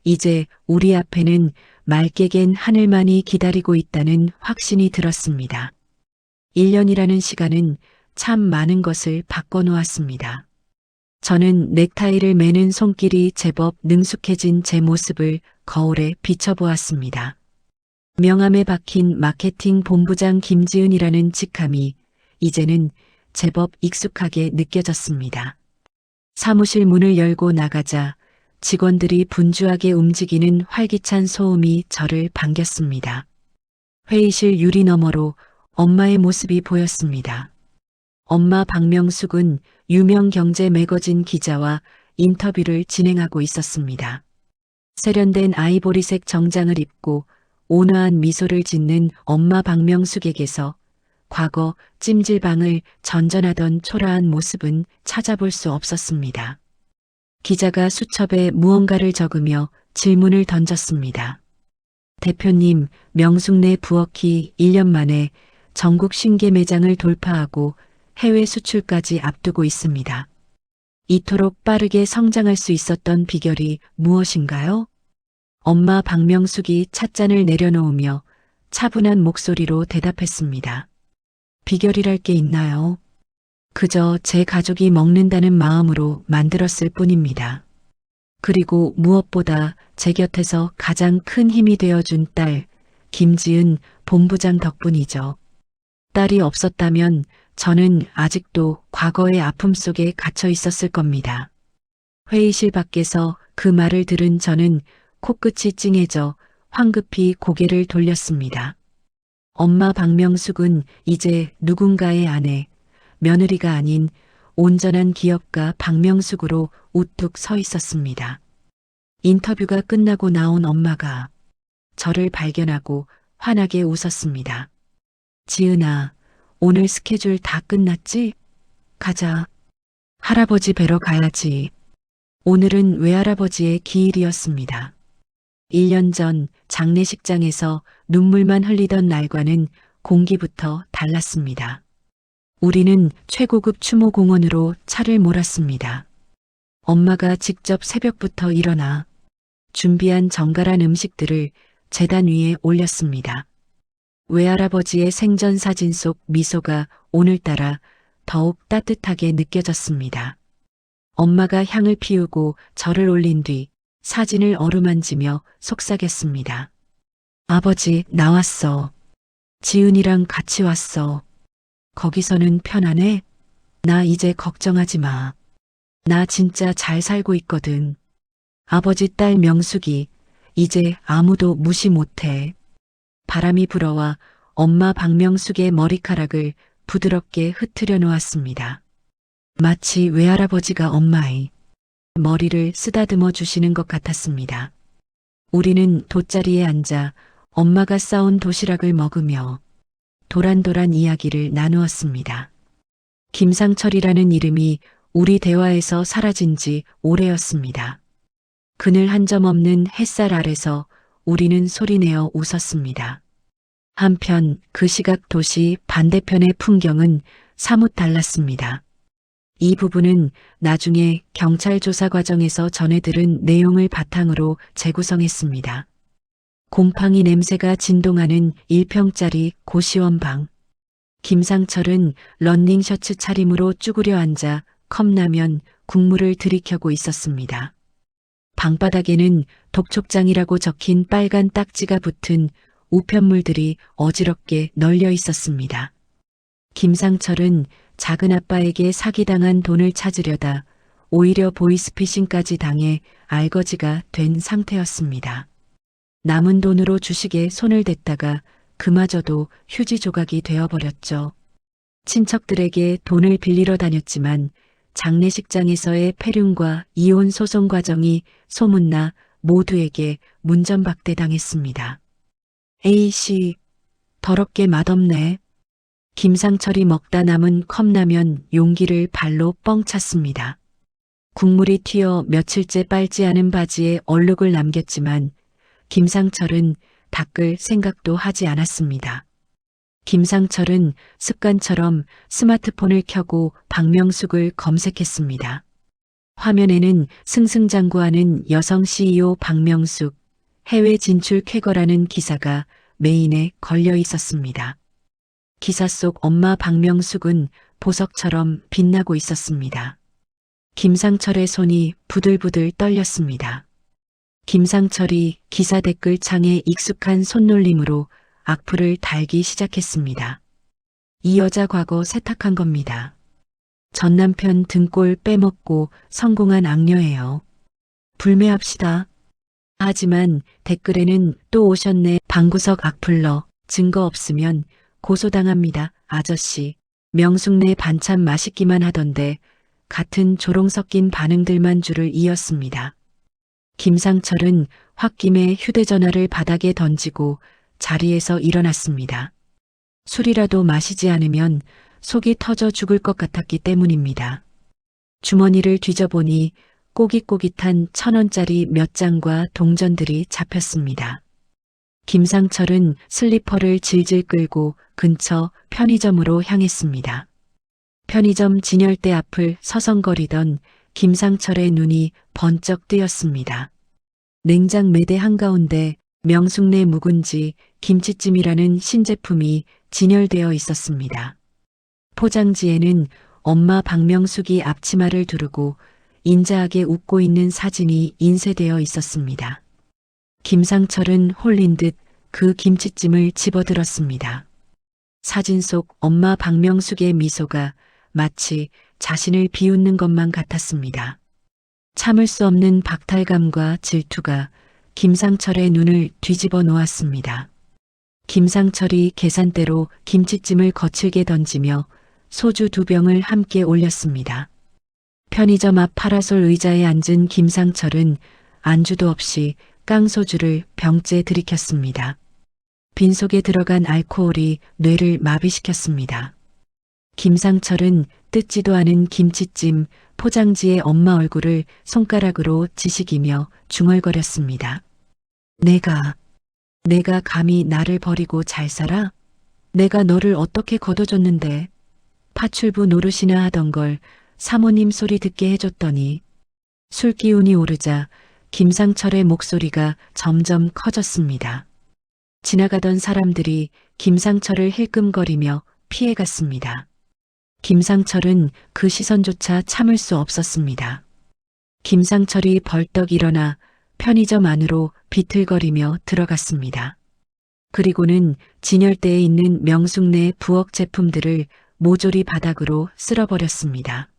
이제 우리 앞에는 맑게 갠 하늘만이 기다리고 있다는 확신이 들었습니다. 1년이라는 시간은 참 많은 것을 바꿔놓았습니다. 저는 넥타이를 매는 손길이 제법 능숙해진 제 모습을 거울에 비춰보았습니다. 명함에 박힌 마케팅 본부장 김지은이라는 직함이 이제는 제법 익숙하게 느껴졌습니다. 사무실 문을 열고 나가자 직원들이 분주하게 움직이는 활기찬 소음이 저를 반겼습니다. 회의실 유리 너머로 엄마의 모습이 보였습니다. 엄마 박명숙은 유명 경제 매거진 기자와 인터뷰를 진행하고 있었습니다. 세련된 아이보리색 정장을 입고 온화한 미소를 짓는 엄마 박명숙에게서 과거 찜질방을 전전하던 초라한 모습은 찾아볼 수 없었습니다. 기자가 수첩에 무언가를 적으며 질문을 던졌습니다. 대표님, 명숙내 부엌이 1년 만에 전국 신계 매장을 돌파하고 해외 수출까지 앞두고 있습니다. 이토록 빠르게 성장할 수 있었던 비결이 무엇인가요? 엄마 박명숙이 찻잔을 내려놓으며 차분한 목소리로 대답했습니다. 비결이랄 게 있나요? 그저 제 가족이 먹는다는 마음으로 만들었을 뿐입니다. 그리고 무엇보다 제 곁에서 가장 큰 힘이 되어준 딸, 김지은 본부장 덕분이죠. 딸이 없었다면 저는 아직도 과거의 아픔 속에 갇혀 있었을 겁니다. 회의실 밖에서 그 말을 들은 저는 코끝이 찡해져 황급히 고개를 돌렸습니다. 엄마 박명숙은 이제 누군가의 아내, 며느리가 아닌 온전한 기업가 박명숙으로 우뚝 서 있었습니다. 인터뷰가 끝나고 나온 엄마가 저를 발견하고 환하게 웃었습니다. 지은아, 오늘 스케줄 다 끝났지? 가자. 할아버지 뵈러 가야지. 오늘은 외할아버지의 기일이었습니다. 1년 전 장례식장에서 눈물만 흘리던 날과는 공기부터 달랐습니다. 우리는 최고급 추모공원으로 차를 몰았습니다. 엄마가 직접 새벽부터 일어나 준비한 정갈한 음식들을 제단 위에 올렸습니다. 외할아버지의 생전 사진 속 미소가 오늘따라 더욱 따뜻하게 느껴졌습니다. 엄마가 향을 피우고 절을 올린 뒤 사진을 어루만지며 속삭였습니다. 아버지, 나왔어. 지은이랑 같이 왔어. 거기서는 편안해? 나 이제 걱정하지 마. 나 진짜 잘 살고 있거든. 아버지 딸 명숙이 이제 아무도 무시 못해. 바람이 불어와 엄마 박명숙의 머리카락을 부드럽게 흩트려 놓았습니다. 마치 외할아버지가 엄마의 머리를 쓰다듬어 주시는 것 같았습니다. 우리는 돗자리에 앉아 엄마가 싸온 도시락을 먹으며 도란도란 이야기를 나누었습니다. 김상철이라는 이름이 우리 대화에서 사라진 지 오래였습니다. 그늘 한 점 없는 햇살 아래서 우리는 소리내어 웃었습니다. 한편 그 시각 도시 반대편의 풍경은 사뭇 달랐습니다. 이 부분은 나중에 경찰 조사 과정에서 전해 들은 내용을 바탕으로 재구성했습니다. 곰팡이 냄새가 진동하는 1평짜리 고시원 방. 김상철은 런닝 셔츠 차림으로 쭈그려 앉아 컵라면, 국물을 들이켜고 있었습니다. 방바닥에는 독촉장이라고 적힌 빨간 딱지가 붙은 우편물들이 어지럽게 널려 있었습니다. 김상철은 작은 아빠에게 사기당한 돈을 찾으려다 오히려 보이스피싱까지 당해 알거지가 된 상태였습니다. 남은 돈으로 주식에 손을 댔다가 그마저도 휴지 조각이 되어버렸죠. 친척들에게 돈을 빌리러 다녔지만 장례식장에서의 폐륜과 이혼 소송 과정이 소문나 모두에게 문전박대당했습니다. A씨, 더럽게 맛없네. 김상철이 먹다 남은 컵라면 용기를 발로 뻥 찼습니다. 국물이 튀어 며칠째 빨지 않은 바지에 얼룩을 남겼지만 김상철은 닦을 생각도 하지 않았습니다. 김상철은 습관처럼 스마트폰을 켜고 박명숙을 검색했습니다. 화면에는 승승장구하는 여성 CEO 박명숙, 해외 진출 쾌거라는 기사가 메인에 걸려 있었습니다. 기사 속 엄마 박명숙은 보석처럼 빛나고 있었습니다. 김상철의 손이 부들부들 떨렸습니다. 김상철이 기사 댓글 창에 익숙한 손놀림으로 악플을 달기 시작했습니다. 이 여자 과거 세탁한 겁니다. 전 남편 등골 빼먹고 성공한 악녀예요. 불매합시다. 하지만 댓글에는 또 오셨네. 방구석 악플러. 증거 없으면 고소당합니다. 아저씨. 명숙네 반찬 맛있기만 하던데 같은 조롱 섞인 반응들만 줄을 이었습니다. 김상철은 홧김에 휴대전화를 바닥에 던지고 자리에서 일어났습니다. 술이라도 마시지 않으면 속이 터져 죽을 것 같았기 때문입니다. 주머니를 뒤져보니 꼬깃꼬깃한 1,000원짜리 몇 장과 동전들이 잡혔습니다. 김상철은 슬리퍼를 질질 끌고 근처 편의점으로 향했습니다. 편의점 진열대 앞을 서성거리던 김상철의 눈이 번쩍 뜨였습니다. 냉장 매대 한가운데 명숙내 묵은지 김치찜이라는 신제품이 진열되어 있었습니다. 포장지에는 엄마 박명숙이 앞치마를 두르고 인자하게 웃고 있는 사진이 인쇄되어 있었습니다. 김상철은 홀린 듯 그 김치찜을 집어들었습니다. 사진 속 엄마 박명숙의 미소가 마치 자신을 비웃는 것만 같았습니다. 참을 수 없는 박탈감과 질투가 김상철의 눈을 뒤집어 놓았습니다. 김상철이 계산대로 김치찜을 거칠게 던지며 소주 2병을 함께 올렸습니다. 편의점 앞 파라솔 의자에 앉은 김상철은 안주도 없이 깡소주를 병째 들이켰습니다. 빈속에 들어간 알코올이 뇌를 마비시켰습니다. 김상철은 뜯지도 않은 김치찜 포장지의 엄마 얼굴을 손가락으로 지식이며 중얼거렸습니다. 내가 감히 나를 버리고 잘 살아? 내가 너를 어떻게 거둬줬는데 파출부 노릇이나 하던 걸 사모님 소리 듣게 해줬더니. 술 기운이 오르자 김상철의 목소리가 점점 커졌습니다. 지나가던 사람들이 김상철을 힐끔거리며 피해갔습니다. 김상철은 그 시선조차 참을 수 없었습니다. 김상철이 벌떡 일어나 편의점 안으로 비틀거리며 들어갔습니다. 그리고는 진열대에 있는 명숙내 부엌 제품들을 모조리 바닥으로 쓸어버렸습니다.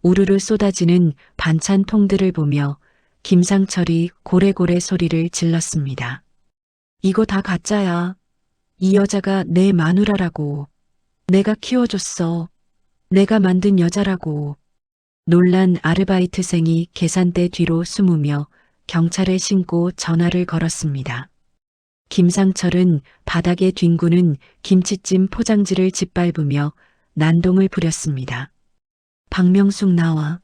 우르르 쏟아지는 반찬 통들을 보며 김상철이 고래고래 소리를 질렀습니다. 이거 다 가짜야. 이 여자가 내 마누라라고. 내가 키워줬어. 내가 만든 여자라고. 놀란 아르바이트생이 계산대 뒤로 숨으며 경찰에 신고 전화를 걸었습니다. 김상철은 바닥에 뒹구는 김치찜 포장지를 짓밟으며 난동을 부렸습니다. 박명숙 나와.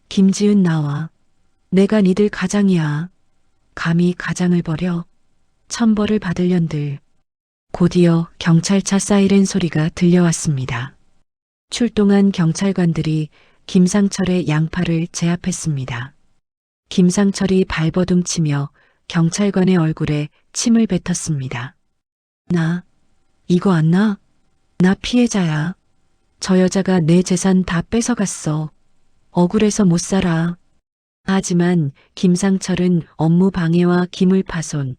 김지은 나와. 내가 니들 가장이야. 감히 가장을 버려. 천벌을 받을 년들. 곧이어 경찰차 사이렌 소리가 들려왔습니다. 출동한 경찰관들이 김상철의 양팔을 제압했습니다. 김상철이 발버둥치며 경찰관의 얼굴에 침을 뱉었습니다. 이거 안 나? 나 피해자야. 저 여자가 내 재산 다 뺏어갔어. 억울해서 못 살아. 하지만 김상철은 업무 방해와 기물 파손,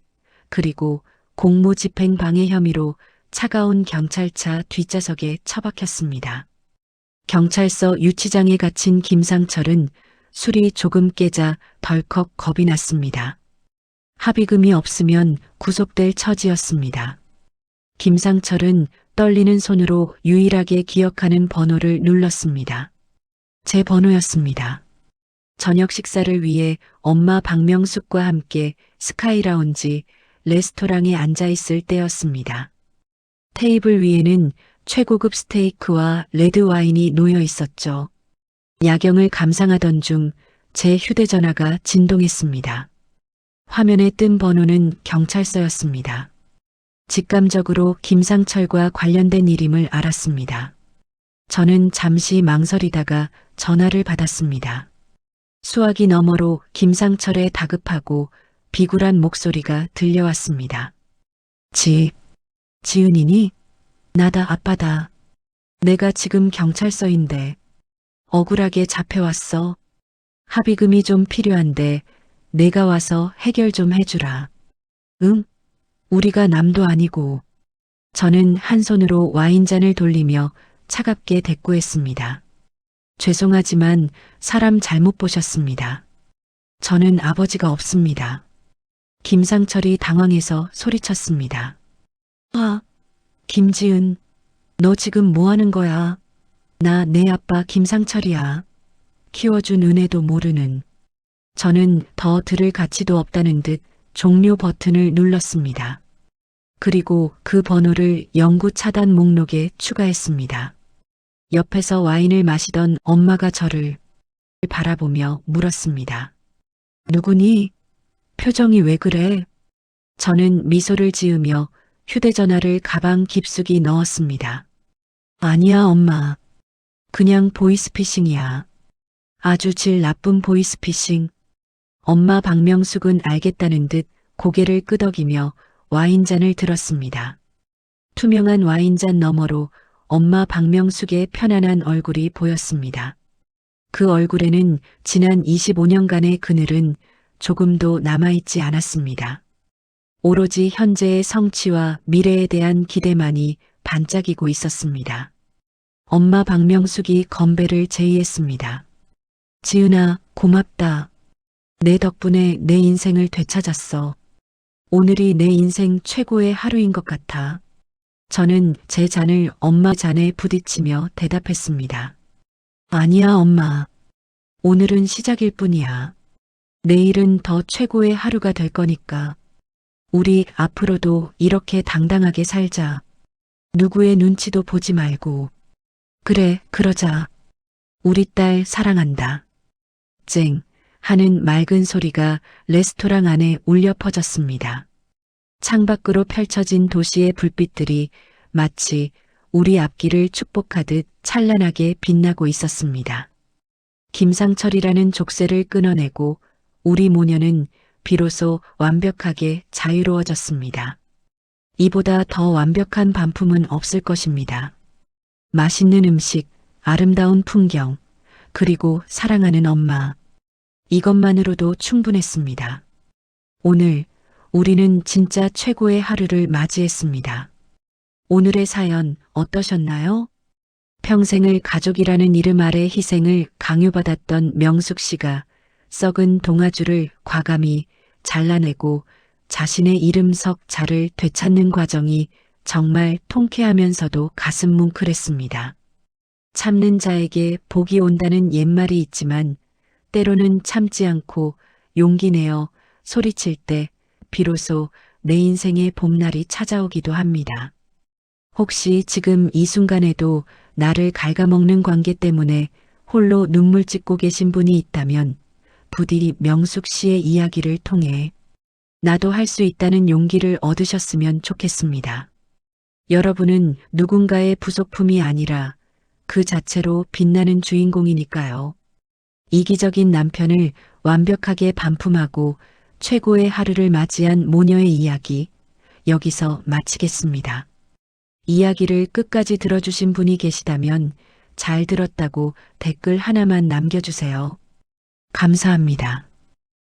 그리고 공무집행 방해 혐의로 차가운 경찰차 뒷좌석에 처박혔습니다. 경찰서 유치장에 갇힌 김상철은 술이 조금 깨자 덜컥 겁이 났습니다. 합의금이 없으면 구속될 처지였습니다. 김상철은 떨리는 손으로 유일하게 기억하는 번호를 눌렀습니다. 제 번호였습니다. 저녁 식사를 위해 엄마 박명숙과 함께 스카이라운지 레스토랑에 앉아 있을 때였습니다. 테이블 위에는 최고급 스테이크와 레드 와인이 놓여 있었죠. 야경을 감상하던 중 제 휴대전화가 진동했습니다. 화면에 뜬 번호는 경찰서였습니다. 직감적으로 김상철과 관련된 일임을 알았습니다. 저는 잠시 망설이다가 전화를 받았습니다. 수화기 너머로 김상철의 다급하고 비굴한 목소리가 들려왔습니다. 지은이니? 나다 아빠다. 내가 지금 경찰서인데 억울하게 잡혀왔어. 합의금이 좀 필요한데 내가 와서 해결 좀 해주라. 응? 우리가 남도 아니고. 저는 한 손으로 와인잔을 돌리며 차갑게 대꾸했습니다. 죄송하지만 사람 잘못 보셨습니다. 저는 아버지가 없습니다. 김상철이 당황해서 소리쳤습니다. 김지은, 너 지금 뭐 하는 거야? 나 내 아빠 김상철이야. 키워준 은혜도 모르는. 저는 더 들을 가치도 없다는 듯 종료 버튼을 눌렀습니다. 그리고 그 번호를 영구 차단 목록에 추가했습니다. 옆에서 와인을 마시던 엄마가 저를 바라보며 물었습니다. 누구니? 표정이 왜 그래? 저는 미소를 지으며 휴대전화를 가방 깊숙이 넣었습니다. 아니야, 엄마. 그냥 보이스피싱이야. 아주 질 나쁜 보이스피싱. 엄마 박명숙은 알겠다는 듯 고개를 끄덕이며 와인잔을 들었습니다. 투명한 와인잔 너머로 엄마 박명숙의 편안한 얼굴이 보였습니다. 그 얼굴에는 지난 25년간의 그늘은 조금도 남아있지 않았습니다. 오로지 현재의 성취와 미래에 대한 기대만이 반짝이고 있었습니다. 엄마 박명숙이 건배를 제의했습니다. 지은아, 고맙다. 내 덕분에 내 인생을 되찾았어. 오늘이 내 인생 최고의 하루인 것 같아. 저는 제 잔을 엄마 잔에 부딪히며 대답했습니다. 아니야, 엄마. 오늘은 시작일 뿐이야. 내일은 더 최고의 하루가 될 거니까. 우리 앞으로도 이렇게 당당하게 살자. 누구의 눈치도 보지 말고. 그래, 그러자. 우리 딸 사랑한다. 쨍 하는 맑은 소리가 레스토랑 안에 울려 퍼졌습니다. 창밖으로 펼쳐진 도시의 불빛들이 마치 우리 앞길을 축복하듯 찬란하게 빛나고 있었습니다. 김상철이라는 족쇄를 끊어내고 우리 모녀는 비로소 완벽하게 자유로워졌습니다. 이보다 더 완벽한 반품은 없을 것입니다. 맛있는 음식, 아름다운 풍경, 그리고 사랑하는 엄마. 이것만으로도 충분했습니다. 오늘 우리는 진짜 최고의 하루를 맞이했습니다. 오늘의 사연 어떠셨나요? 평생을 가족이라는 이름 아래 희생을 강요받았던 명숙 씨가 썩은 동아줄을 과감히 잘라내고 자신의 이름석 자를 되찾는 과정이 정말 통쾌하면서도 가슴 뭉클했습니다. 참는 자에게 복이 온다는 옛말이 있지만 때로는 참지 않고 용기 내어 소리칠 때 비로소 내 인생의 봄날이 찾아오기도 합니다. 혹시 지금 이 순간에도 나를 갉아먹는 관계 때문에 홀로 눈물 찢고 계신 분이 있다면 부디 명숙 씨의 이야기를 통해 나도 할 수 있다는 용기를 얻으셨으면 좋겠습니다. 여러분은 누군가의 부속품이 아니라 그 자체로 빛나는 주인공이니까요. 이기적인 남편을 완벽하게 반품하고 최고의 하루를 맞이한 모녀의 이야기, 여기서 마치겠습니다. 이야기를 끝까지 들어주신 분이 계시다면 잘 들었다고 댓글 하나만 남겨주세요. 감사합니다.